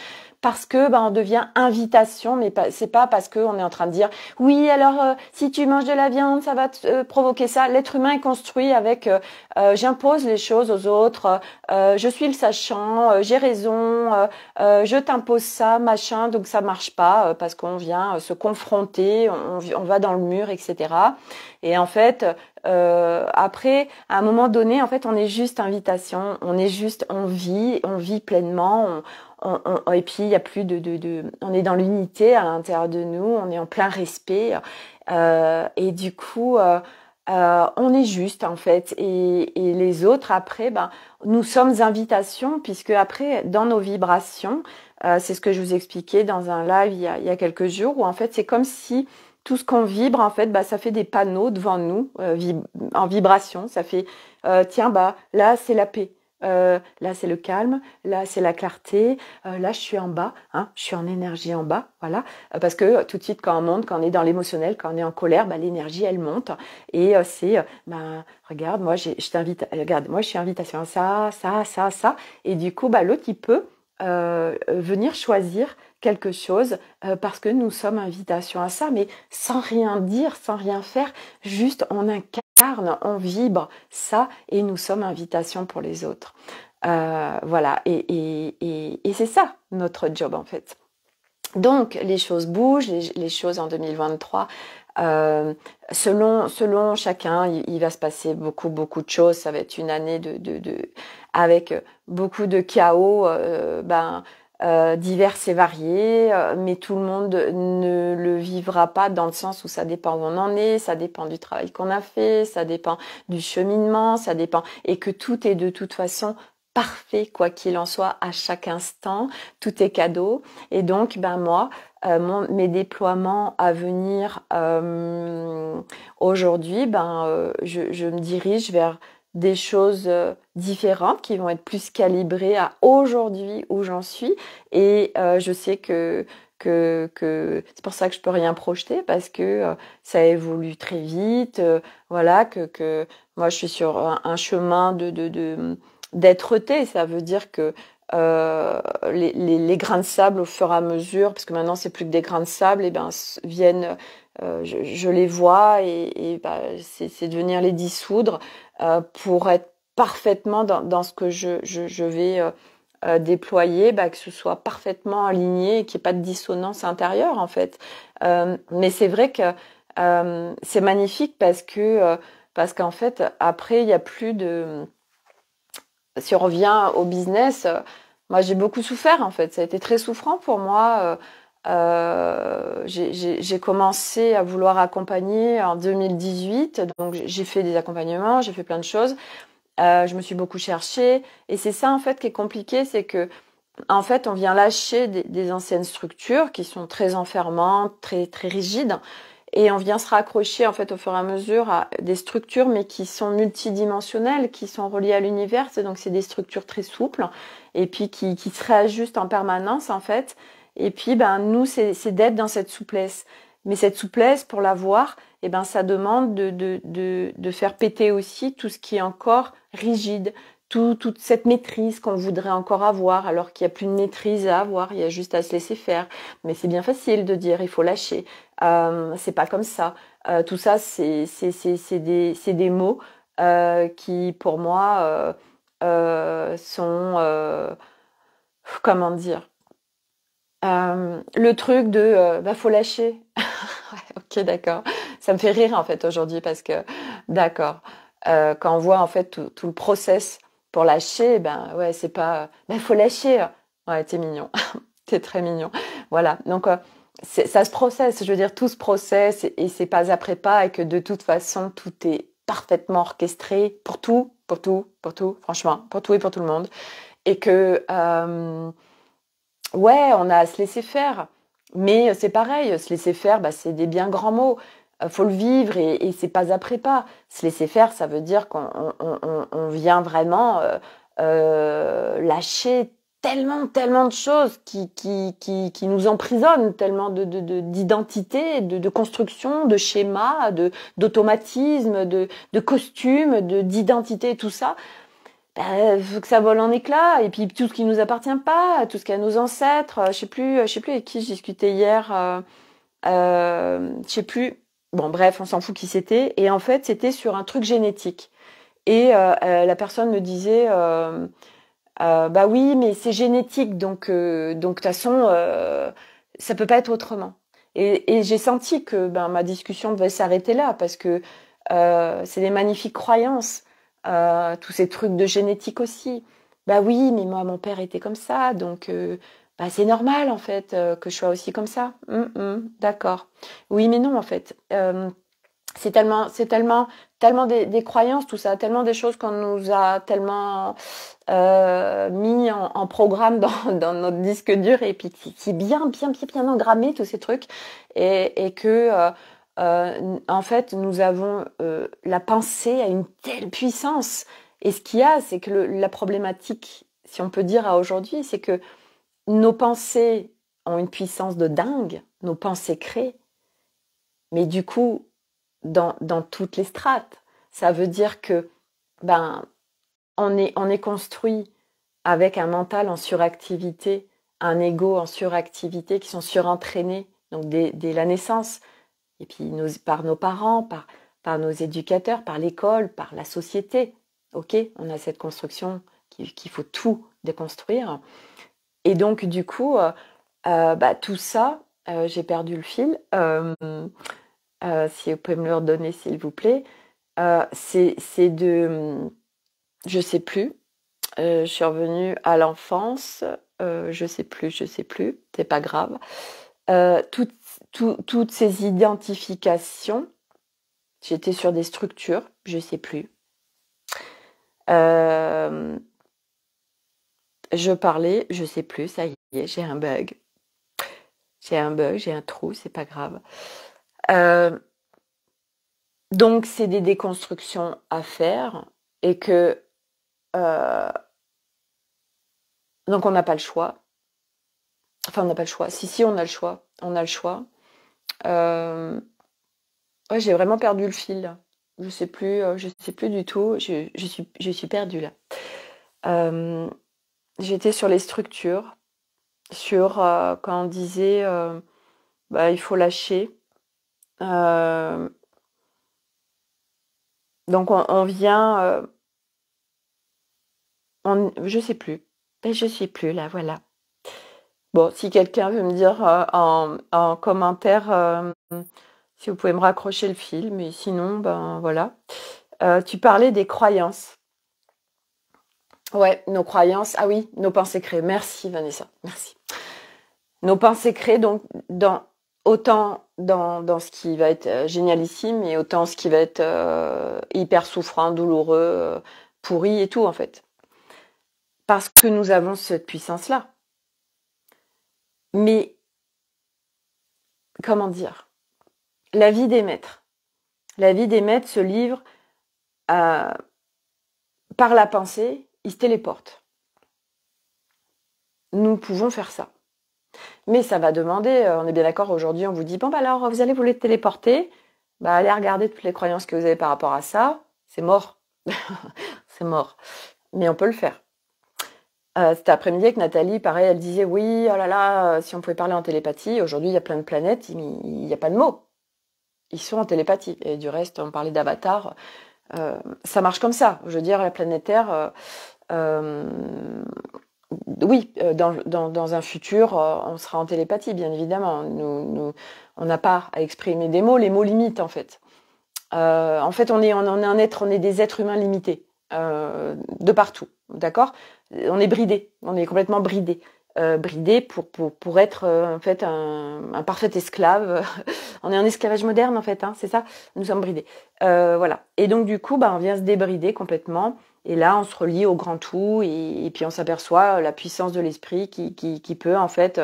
Parce que on devient invitation, mais c'est pas parce que on est en train de dire oui alors si tu manges de la viande ça va te provoquer ça. L'être humain est construit avec j'impose les choses aux autres, je suis le sachant, j'ai raison, je t'impose ça machin, donc ça marche pas parce qu'on vient se confronter, on va dans le mur, etc. Et en fait après, à un moment donné, en fait, on est juste invitation, on vit pleinement, et puis il y a plus on est dans l'unité à l'intérieur de nous, on est en plein respect, et du coup, on est juste en fait, et les autres après, ben, nous sommes invitation, puisque après, dans nos vibrations, c'est ce que je vous expliquais dans un live il y a quelques jours, où en fait, c'est comme si tout ce qu'on vibre, en fait, bah, ça fait des panneaux devant nous, en vibration. Ça fait, tiens, bah, là, c'est la paix. Là, c'est le calme. Là, c'est la clarté. Là, je suis en bas. Hein, je suis en énergie en bas. Voilà. Parce que tout de suite, quand on monte, quand on est dans l'émotionnel, quand on est en colère, bah, l'énergie, elle monte. Et bah, regarde, moi, je t'invite, regarde, moi, je suis invitation à ça, ça, ça, ça. Et du coup, bah, l'autre, il peut venir choisir quelque chose parce que nous sommes invitation à ça, mais sans rien dire, sans rien faire, juste on incarne, on vibre ça et nous sommes invitation pour les autres. Voilà, et c'est ça notre job en fait. Donc les choses bougent, les choses en 2023, selon chacun, il va se passer beaucoup de choses. Ça va être une année avec beaucoup de chaos, divers et variés, mais tout le monde ne le vivra pas dans le sens où ça dépend où on en est, ça dépend du travail qu'on a fait, ça dépend du cheminement, ça dépend, et que tout est de toute façon parfait, quoi qu'il en soit, à chaque instant, tout est cadeau. Et donc, ben moi, mes déploiements à venir aujourd'hui, je me dirige vers des choses différentes qui vont être plus calibrées à aujourd'hui où j'en suis. Et je sais que c'est pour ça que je peux rien projeter, parce que ça évolue très vite. Voilà, que moi, je suis sur un chemin d'être-té. Ça veut dire que les grains de sable au fur et à mesure, parce que maintenant c'est plus que des grains de sable, et ben viennent, je les vois, et bah, c'est de venir les dissoudre pour être parfaitement dans ce que je vais déployer, bah, que ce soit parfaitement aligné et qu'il n'y ait pas de dissonance intérieure en fait. Mais c'est vrai que c'est magnifique parce qu'en fait après il y a plus de, si on revient au business, moi j'ai beaucoup souffert en fait. Ça a été très souffrant pour moi. J'ai commencé à vouloir accompagner en 2018, donc j'ai fait des accompagnements, j'ai fait plein de choses. Je me suis beaucoup cherchée, et c'est ça en fait qui est compliqué, c'est que en fait on vient lâcher des anciennes structures qui sont très enfermantes, très très rigides. Et on vient se raccrocher en fait au fur et à mesure à des structures, mais qui sont multidimensionnelles, qui sont reliées à l'univers. Donc c'est des structures très souples, et puis qui se réajustent en permanence en fait. Et puis ben nous, c'est d'être dans cette souplesse. Mais cette souplesse, pour l'avoir, eh ben ça demande de faire péter aussi tout ce qui est encore rigide, toute cette maîtrise qu'on voudrait encore avoir, alors qu'il n'y a plus de maîtrise à avoir, il y a juste à se laisser faire. Mais c'est bien facile de dire il faut lâcher. C'est pas comme ça. Tout ça, c'est des mots qui, pour moi, sont, comment dire, le truc de, bah, faut lâcher. Ouais, ok, d'accord. Ça me fait rire en fait aujourd'hui, parce que, d'accord, quand on voit en fait tout le process pour lâcher, ben ouais, c'est pas, ben faut lâcher. Ouais, t'es mignon, t'es très mignon. Voilà, donc ça se processe, je veux dire, tout se processe, et c'est pas après pas, et que de toute façon, tout est parfaitement orchestré pour tout, franchement, pour tout et pour tout le monde. Et que, ouais, on a à se laisser faire. Mais c'est pareil, se laisser faire, bah, c'est des bien grands mots. Faut le vivre, et c'est pas après pas. Se laisser faire, ça veut dire qu'on on vient vraiment lâcher tellement de choses qui nous emprisonnent, tellement d'identité, de construction, de schémas, d'automatismes, de costumes, d'identité, tout ça. Faut que ça vole en éclats, et puis tout ce qui nous appartient pas, tout ce qu'il y a nos ancêtres, je sais plus avec qui je discutais hier, je sais plus. Bon, bref, on s'en fout qui c'était. Et en fait, c'était sur un truc génétique. Et la personne me disait, bah oui, mais c'est génétique, donc de toute façon, ça peut pas être autrement. Et j'ai senti que ben ma discussion devait s'arrêter là, parce que c'est des magnifiques croyances. Tous ces trucs de génétique aussi. Bah oui, mais moi, mon père était comme ça, donc bah, c'est normal en fait que je sois aussi comme ça. D'accord. Oui, mais non en fait. C'est tellement des croyances, tout ça, tellement des choses qu'on nous a tellement mis en programme dans notre disque dur et puis qui est bien engrammé tous ces trucs et que en fait nous avons la pensée à une telle puissance et ce qu'il y a c'est que la problématique si on peut dire à aujourd'hui c'est que nos pensées ont une puissance de dingue, nos pensées créent, mais du coup dans toutes les strates. Ça veut dire que ben on est construit avec un mental en suractivité, un ego en suractivité qui sont surentraînés donc dès la naissance et puis par nos parents, par nos éducateurs, par l'école, par la société. Ok, on a cette construction qu'il faut tout déconstruire. Et donc du coup, bah, tout ça, j'ai perdu le fil. Si vous pouvez me le redonner, s'il vous plaît. C'est de... Je sais plus. Je suis revenue à l'enfance. Je sais plus. C'est pas grave. Toutes ces identifications, j'étais sur des structures. Je sais plus. Je parlais. Je sais plus. Ça y est, j'ai un bug. J'ai un trou. C'est pas grave. Donc, c'est des déconstructions à faire et que donc on n'a pas le choix. Enfin, on n'a pas le choix. Si, on a le choix. On a le choix. Ouais, j'ai vraiment perdu le fil. Je sais plus du tout. Je suis perdue là. J'étais sur les structures, sur quand on disait bah, il faut lâcher. Donc on vient, je sais plus. Ben, je sais plus là, voilà. Bon, si quelqu'un veut me dire en commentaire si vous pouvez me raccrocher le fil, mais sinon, ben voilà. Tu parlais des croyances. Ouais, nos croyances. Ah oui, nos pensées créées. Merci Vanessa, merci. Nos pensées créées, donc, autant dans ce qui va être génialissime et autant ce qui va être hyper souffrant, douloureux, pourri et tout, en fait. Parce que nous avons cette puissance-là. Mais, comment dire? La vie des maîtres. La vie des maîtres se livre par la pensée, ils se téléportent. Nous pouvons faire ça. Mais ça va demander, on est bien d'accord, aujourd'hui on vous dit, bon bah alors vous allez vous les téléporter, bah allez regarder toutes les croyances que vous avez par rapport à ça, c'est mort. C'est mort. Mais on peut le faire. Cet après-midi avec Nathalie, pareil, elle disait, oui, oh là là, si on pouvait parler en télépathie, aujourd'hui il y a plein de planètes, il n'y a pas de mots. Ils sont en télépathie. Et du reste, on parlait d'avatar, ça marche comme ça. Je veux dire, la planète Terre... oui, dans un futur, on sera en télépathie, bien évidemment. On n'a pas à exprimer des mots, les mots limitent en fait. En fait, on est des êtres humains limités de partout, d'accord? On est bridé, on est complètement bridé, bridé pour être en fait un parfait esclave. On est en esclavage moderne en fait, hein, c'est ça. Nous sommes bridés, voilà. Et donc du coup, bah, on vient se débrider complètement. Et là, on se relie au grand tout et puis on s'aperçoit la puissance de l'esprit qui peut, en fait,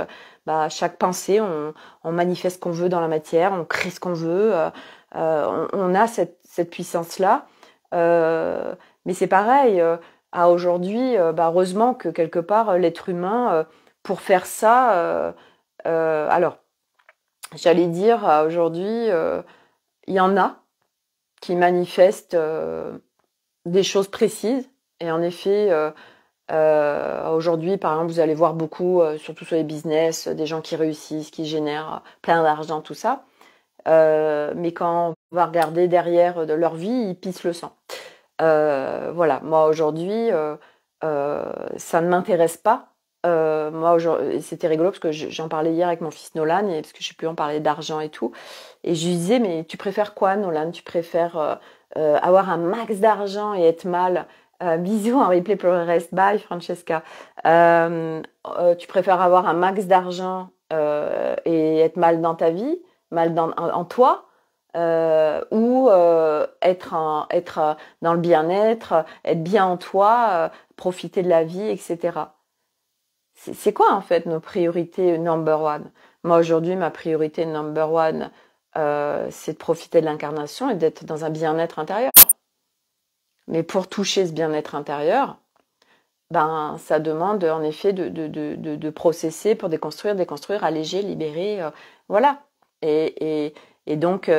bah, chaque pensée, on manifeste ce qu'on veut dans la matière, on crée ce qu'on veut, on a cette puissance-là. Mais c'est pareil, à aujourd'hui, bah, heureusement que quelque part, l'être humain, pour faire ça, alors, j'allais dire, aujourd'hui, il y en a qui manifestent des choses précises. Et en effet, aujourd'hui, par exemple, vous allez voir beaucoup, surtout sur les business, des gens qui réussissent, qui génèrent plein d'argent, tout ça. Mais quand on va regarder derrière de leur vie, ils pissent le sang. Voilà, moi aujourd'hui, ça ne m'intéresse pas moi, c'était rigolo parce que j'en parlais hier avec mon fils Nolan, parce que je sais plus, on parlait d'argent et tout. Et je lui disais, mais tu préfères quoi, Nolan? Tu préfères avoir un max d'argent et être mal? Bisous en replay pour le reste. Bye, Francesca. Tu préfères avoir un max d'argent et être mal dans ta vie, mal en toi, ou être dans le bien-être, être bien en toi, profiter de la vie, etc. C'est quoi en fait nos priorités number one? Moi aujourd'hui, ma priorité number one, c'est de profiter de l'incarnation et d'être dans un bien-être intérieur. Mais pour toucher ce bien-être intérieur, ben ça demande en effet de processer pour déconstruire, alléger, libérer, voilà. Et donc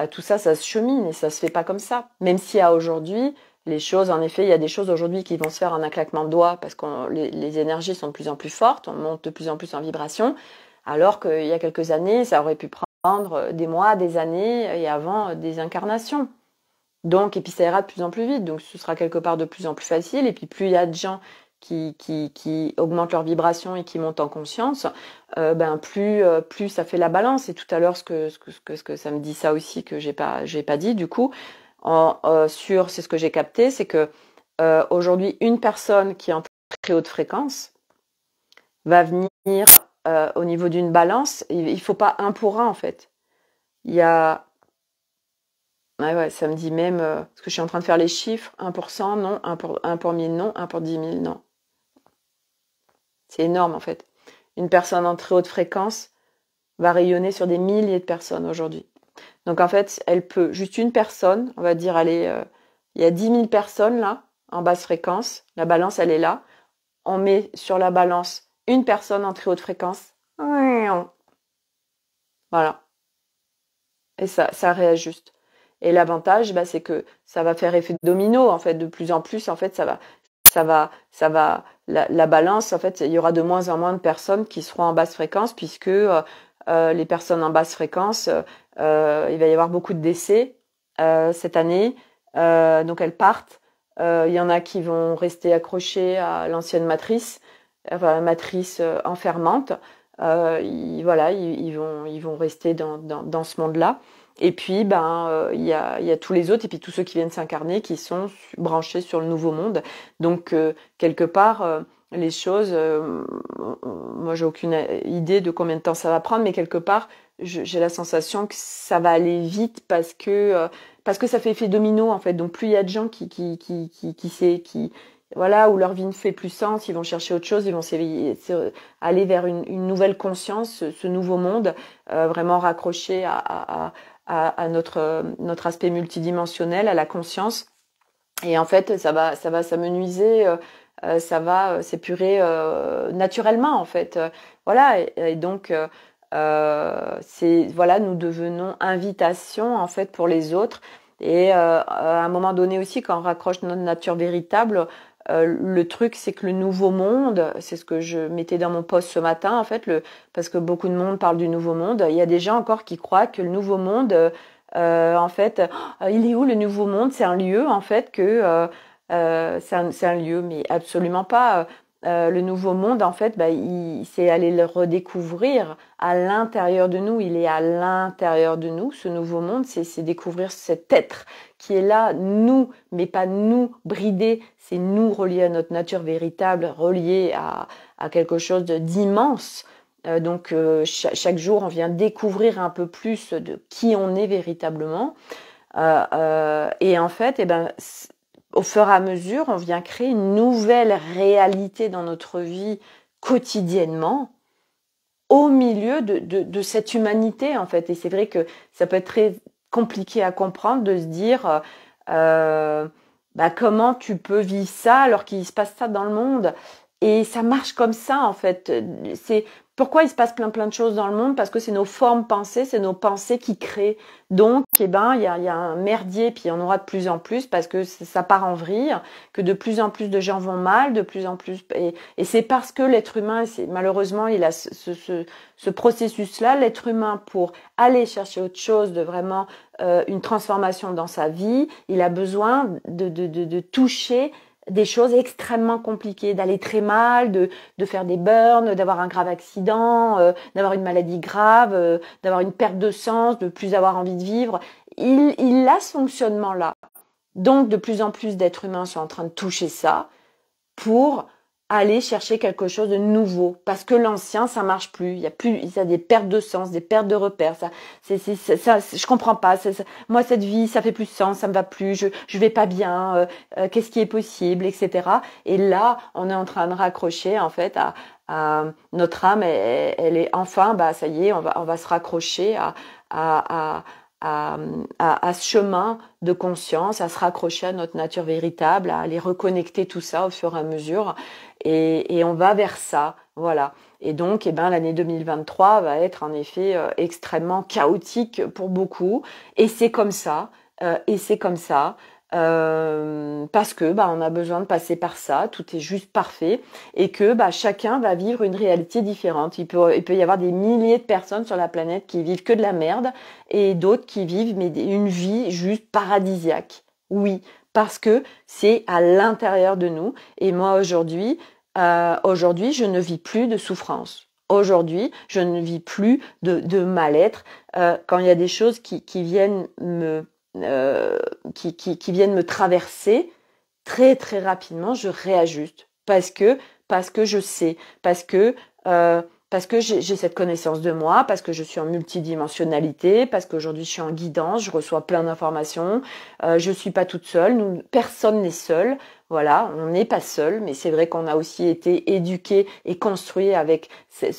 tout ça, ça se chemine et ça se fait pas comme ça. Même si à aujourd'hui, les choses, en effet, il y a des choses aujourd'hui qui vont se faire en un claquement de doigts parce que les énergies sont de plus en plus fortes, on monte de plus en plus en vibration, alors qu'il y a quelques années, ça aurait pu prendre des mois, des années et avant des incarnations. Donc, et puis ça ira de plus en plus vite, donc ce sera quelque part de plus en plus facile. Et puis plus il y a de gens qui augmentent leur vibration et qui montent en conscience, plus ça fait la balance. Et tout à l'heure, ce que ça me dit ça aussi que j'ai pas dit du coup, c'est ce que j'ai capté, c'est que aujourd'hui une personne qui est en très haute fréquence va venir au niveau d'une balance. Il faut pas un pour un en fait. Il y a ouais, ça me dit même, parce que je suis en train de faire les chiffres, 1% non, 1 pour 1000 non, 1 pour 10 000 non. C'est énorme en fait. Une personne en très haute fréquence va rayonner sur des milliers de personnes aujourd'hui. Donc en fait, elle peut, juste une personne, on va dire, allez, il y a 10 000 personnes là, en basse fréquence, la balance elle est là, on met sur la balance une personne en très haute fréquence, voilà, et ça réajuste. Et l'avantage, c'est que ça va faire effet domino, en fait, de plus en plus, en fait, la balance, en fait, il y aura de moins en moins de personnes qui seront en basse fréquence, puisque les personnes en basse fréquence, il va y avoir beaucoup de décès cette année, donc elles partent. Il y en a qui vont rester accrochés à l'ancienne matrice, enfin, matrice enfermante. Ils vont rester dans ce monde-là. Et puis, il y a tous les autres, et puis tous ceux qui viennent s'incarner, qui sont branchés sur le nouveau monde. Donc, quelque part, les choses, moi, j'ai aucune idée de combien de temps ça va prendre, mais quelque part, j'ai la sensation que ça va aller vite parce que ça fait effet domino, en fait. Donc, plus il y a de gens voilà, où leur vie ne fait plus sens, ils vont chercher autre chose, ils vont aller vers une nouvelle conscience, ce nouveau monde, vraiment raccroché à notre aspect multidimensionnel, à la conscience. Et en fait, ça va s'amenuiser, ça va s'épurer naturellement, en fait. Voilà, et donc, nous devenons invitation, en fait, pour les autres. Et à un moment donné aussi, quand on raccroche notre nature véritable, le truc, c'est que le nouveau monde, c'est ce que je mettais dans mon post ce matin, en fait, parce que beaucoup de monde parle du nouveau monde. Il y a des gens encore qui croient que le nouveau monde, en fait, il est où le nouveau monde? C'est un lieu, en fait, c'est un lieu, mais absolument pas. Le nouveau monde, en fait, c'est aller le redécouvrir à l'intérieur de nous. Il est à l'intérieur de nous. Ce nouveau monde, c'est découvrir cet être qui est là, nous, mais pas nous bridés. C'est nous reliés à notre nature véritable, reliés à quelque chose d'immense. Donc chaque jour, on vient découvrir un peu plus de qui on est véritablement. Et en fait, au fur et à mesure, on vient créer une nouvelle réalité dans notre vie quotidiennement, au milieu de cette humanité, en fait. Et c'est vrai que ça peut être très compliqué à comprendre de se dire comment tu peux vivre ça alors qu'il se passe ça dans le monde. Et ça marche comme ça, en fait. C'est pourquoi il se passe plein de choses dans le monde, parce que c'est nos formes pensées, c'est nos pensées qui créent. Donc, il y a un merdier, puis il y en aura de plus en plus, parce que ça part en vrille, que de plus en plus de gens vont mal, de plus en plus, et c'est parce que l'être humain, malheureusement, il a ce processus-là, l'être humain, pour aller chercher autre chose, de vraiment une transformation dans sa vie, il a besoin de toucher des choses extrêmement compliquées, d'aller très mal, de faire des burns, d'avoir un grave accident, d'avoir une maladie grave, d'avoir une perte de sens, de plus avoir envie de vivre. Il a ce fonctionnement-là. Donc, de plus en plus d'êtres humains sont en train de toucher ça pour aller chercher quelque chose de nouveau. Parce que l'ancien, ça marche plus. Il y a des pertes de sens, des pertes de repères. Je comprends pas. Moi, cette vie, ça fait plus sens, ça me va plus, je vais pas bien, qu'est-ce qui est possible, etc. Et là, on est en train de raccrocher, en fait, à notre âme, elle est enfin, bah, ça y est, on va se raccrocher à, à ce chemin de conscience, à se raccrocher à notre nature véritable, à aller reconnecter tout ça au fur et à mesure. Et on va vers ça, voilà. Et donc, l'année 2023 va être en effet extrêmement chaotique pour beaucoup. Et c'est comme ça. Parce que on a besoin de passer par ça, tout est juste parfait, et que chacun va vivre une réalité différente. Il peut y avoir des milliers de personnes sur la planète qui vivent que de la merde, et d'autres qui vivent une vie juste paradisiaque. Oui, parce que c'est à l'intérieur de nous. Et moi aujourd'hui, je ne vis plus de souffrance. Aujourd'hui, je ne vis plus de mal-être. Quand il y a des choses qui viennent qui viennent me traverser, très très rapidement, je réajuste parce que je sais, parce que j'ai cette connaissance de moi, parce que je suis en multidimensionnalité, parce qu'aujourd'hui je suis en guidance, je reçois plein d'informations, je suis pas toute seule, personne n'est seul. Voilà, on n'est pas seul, mais c'est vrai qu'on a aussi été éduqué et construit avec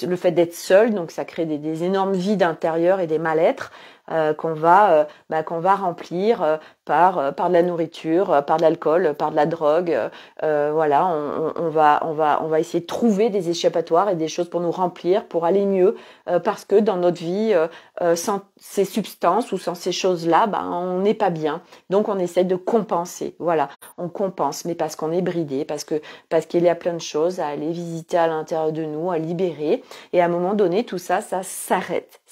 le fait d'être seul, donc ça crée des énormes vides intérieurs et des mal-être qu'on va remplir par de la nourriture, par de l'alcool, par de la drogue. Voilà, on va essayer de trouver des échappatoires et des choses pour nous remplir, pour aller mieux, parce que dans notre vie, sans ces substances ou sans ces choses-là, on n'est pas bien. Donc on essaie de compenser. Voilà, on compense, mais parce qu'on est bridé, parce qu'il y a plein de choses à aller visiter à l'intérieur de nous, à libérer. Et à un moment donné, tout ça, ça s'arrête.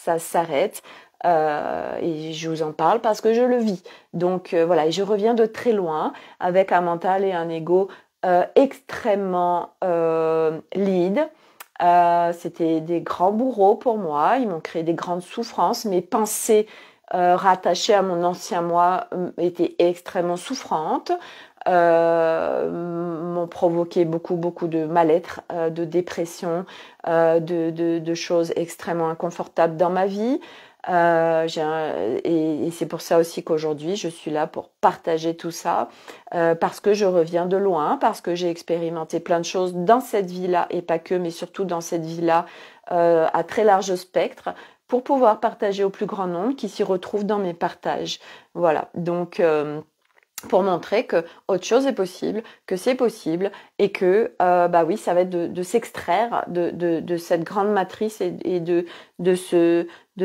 Et je vous en parle parce que je le vis. Donc voilà, et je reviens de très loin avec un mental et un ego extrêmement lead. C'était des grands bourreaux pour moi, ils m'ont créé des grandes souffrances. Mes pensées rattachées à mon ancien moi étaient extrêmement souffrantes, m'ont provoqué beaucoup de mal-être, de dépression, de choses extrêmement inconfortables dans ma vie. Et c'est pour ça aussi qu'aujourd'hui je suis là pour partager tout ça, parce que je reviens de loin, parce que j'ai expérimenté plein de choses dans cette vie-là et pas que, mais surtout dans cette vie-là à très large spectre, pour pouvoir partager au plus grand nombre qui s'y retrouve dans mes partages. Voilà, donc pour montrer que autre chose est possible, que c'est possible, et que oui, ça va être de s'extraire de cette grande matrice et de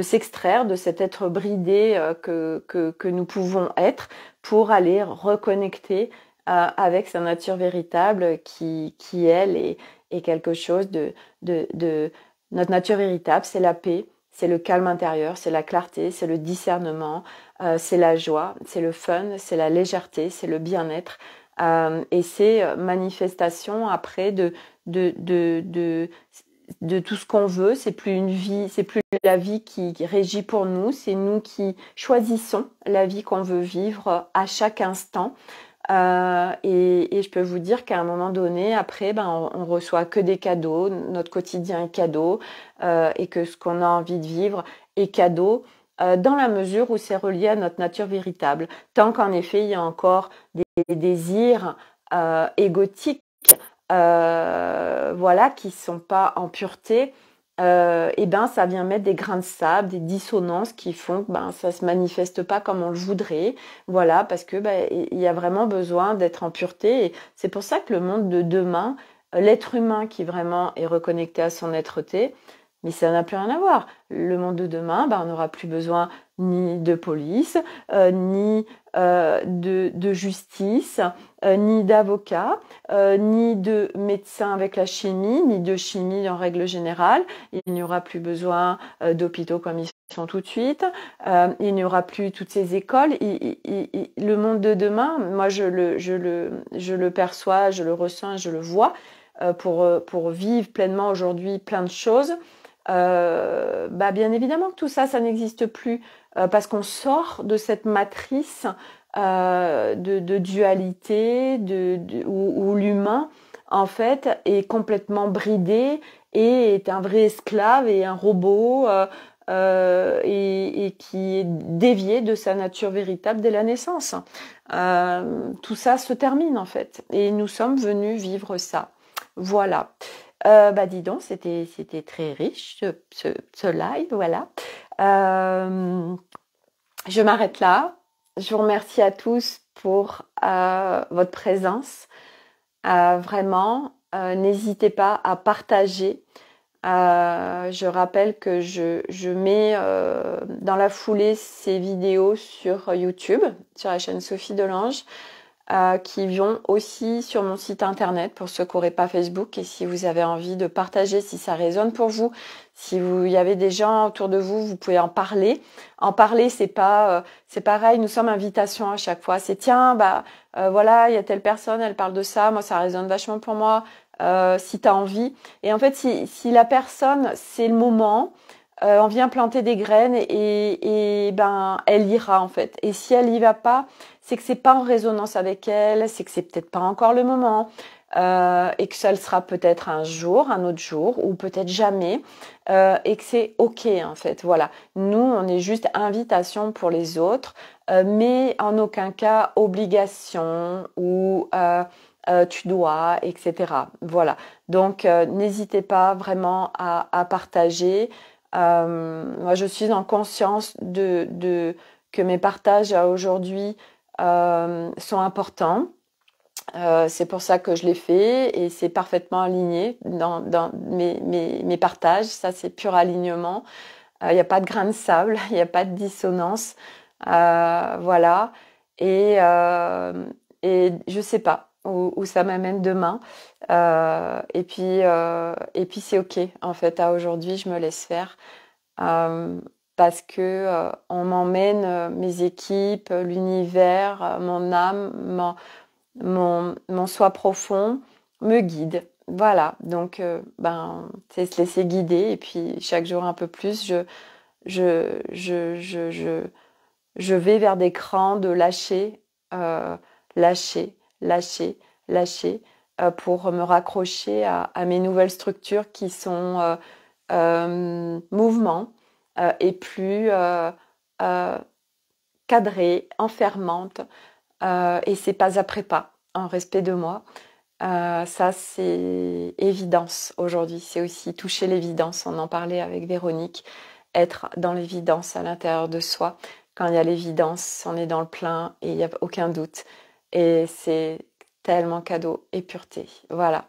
s'extraire de cet être bridé que nous pouvons être, pour aller reconnecter avec sa nature véritable qui elle est quelque chose de notre nature véritable, c'est la paix. C'est le calme intérieur, c'est la clarté, c'est le discernement, c'est la joie, c'est le fun, c'est la légèreté, c'est le bien-être. Et c'est manifestation après de tout ce qu'on veut. C'est plus une vie, c'est plus la vie qui régit pour nous, c'est nous qui choisissons la vie qu'on veut vivre à chaque instant. Et je peux vous dire qu'à un moment donné, après, on reçoit que des cadeaux, notre quotidien est cadeau, et que ce qu'on a envie de vivre est cadeau, dans la mesure où c'est relié à notre nature véritable. Tant qu'en effet, il y a encore des désirs égotiques, qui sont pas en pureté, ça vient mettre des grains de sable, des dissonances qui font que ça se manifeste pas comme on le voudrait. Voilà, parce que il y a vraiment besoin d'être en pureté. Et c'est pour ça que le monde de demain, l'être humain qui vraiment est reconnecté à son être-té, Mais ça n'a plus rien à voir. Le monde de demain, on n'aura plus besoin ni de police, ni de justice, ni d'avocat, ni de médecin avec la chimie, ni de chimie en règle générale. Il n'y aura plus besoin d'hôpitaux comme ils sont tout de suite. Il n'y aura plus toutes ces écoles. Le monde de demain, moi je le perçois, je le ressens, je le vois. Pour vivre pleinement aujourd'hui plein de choses, bien évidemment que tout ça, ça n'existe plus parce qu'on sort de cette matrice de dualité où l'humain, en fait, est complètement bridé et est un vrai esclave et un robot et qui est dévié de sa nature véritable dès la naissance. Tout ça se termine, en fait. Et nous sommes venus vivre ça. Voilà. Dis donc, c'était très riche ce live, voilà. Je m'arrête là. Je vous remercie à tous pour votre présence. Vraiment, n'hésitez pas à partager. Je rappelle que je mets dans la foulée ces vidéos sur YouTube, sur la chaîne Sophie Delange. Qui vont aussi sur mon site internet pour ceux qui n'auraient pas Facebook. Et si vous avez envie de partager, si ça résonne pour vous, si il y avait des gens autour de vous, vous pouvez en parler. En parler, c'est pareil. Nous sommes invitation à chaque fois. C'est tiens, voilà, il y a telle personne, elle parle de ça. Moi, ça résonne vachement pour moi. Si tu as envie. Et en fait, si la personne, c'est le moment. On vient planter des graines et elle ira en fait. Et si elle y va pas, c'est que c'est pas en résonance avec elle, c'est que c'est peut-être pas encore le moment et que ça le sera peut-être un jour, un autre jour ou peut-être jamais et que c'est ok en fait. Voilà. Nous, on est juste invitation pour les autres, mais en aucun cas obligation ou tu dois, etc. Voilà. Donc n'hésitez pas vraiment à partager. Moi, je suis en conscience que mes partages aujourd'hui sont importants. C'est pour ça que je l'ai fait et c'est parfaitement aligné dans mes partages. Ça, c'est pur alignement. Il n'y a pas de grain de sable, il n'y a pas de dissonance. Voilà. Et je sais pas où ça m'amène demain. Et puis c'est ok. En fait, à aujourd'hui, je me laisse faire parce que on m'emmène, mes équipes, l'univers, mon âme, mon soi profond me guide. Voilà. Donc, c'est se laisser guider. Et puis chaque jour un peu plus, je vais vers des crans de lâcher, lâcher, lâcher, lâcher, pour me raccrocher à mes nouvelles structures qui sont mouvements et plus cadrées, enfermantes. Et c'est pas après pas, en respect de moi. Ça, c'est évidence aujourd'hui. C'est aussi toucher l'évidence. On en parlait avec Véronique. Être dans l'évidence à l'intérieur de soi. Quand il y a l'évidence, on est dans le plein et il n'y a aucun doute. Et c'est tellement cadeau et pureté. Voilà.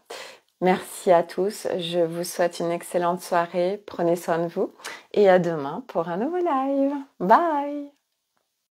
Merci à tous. Je vous souhaite une excellente soirée. Prenez soin de vous. Et à demain pour un nouveau live. Bye!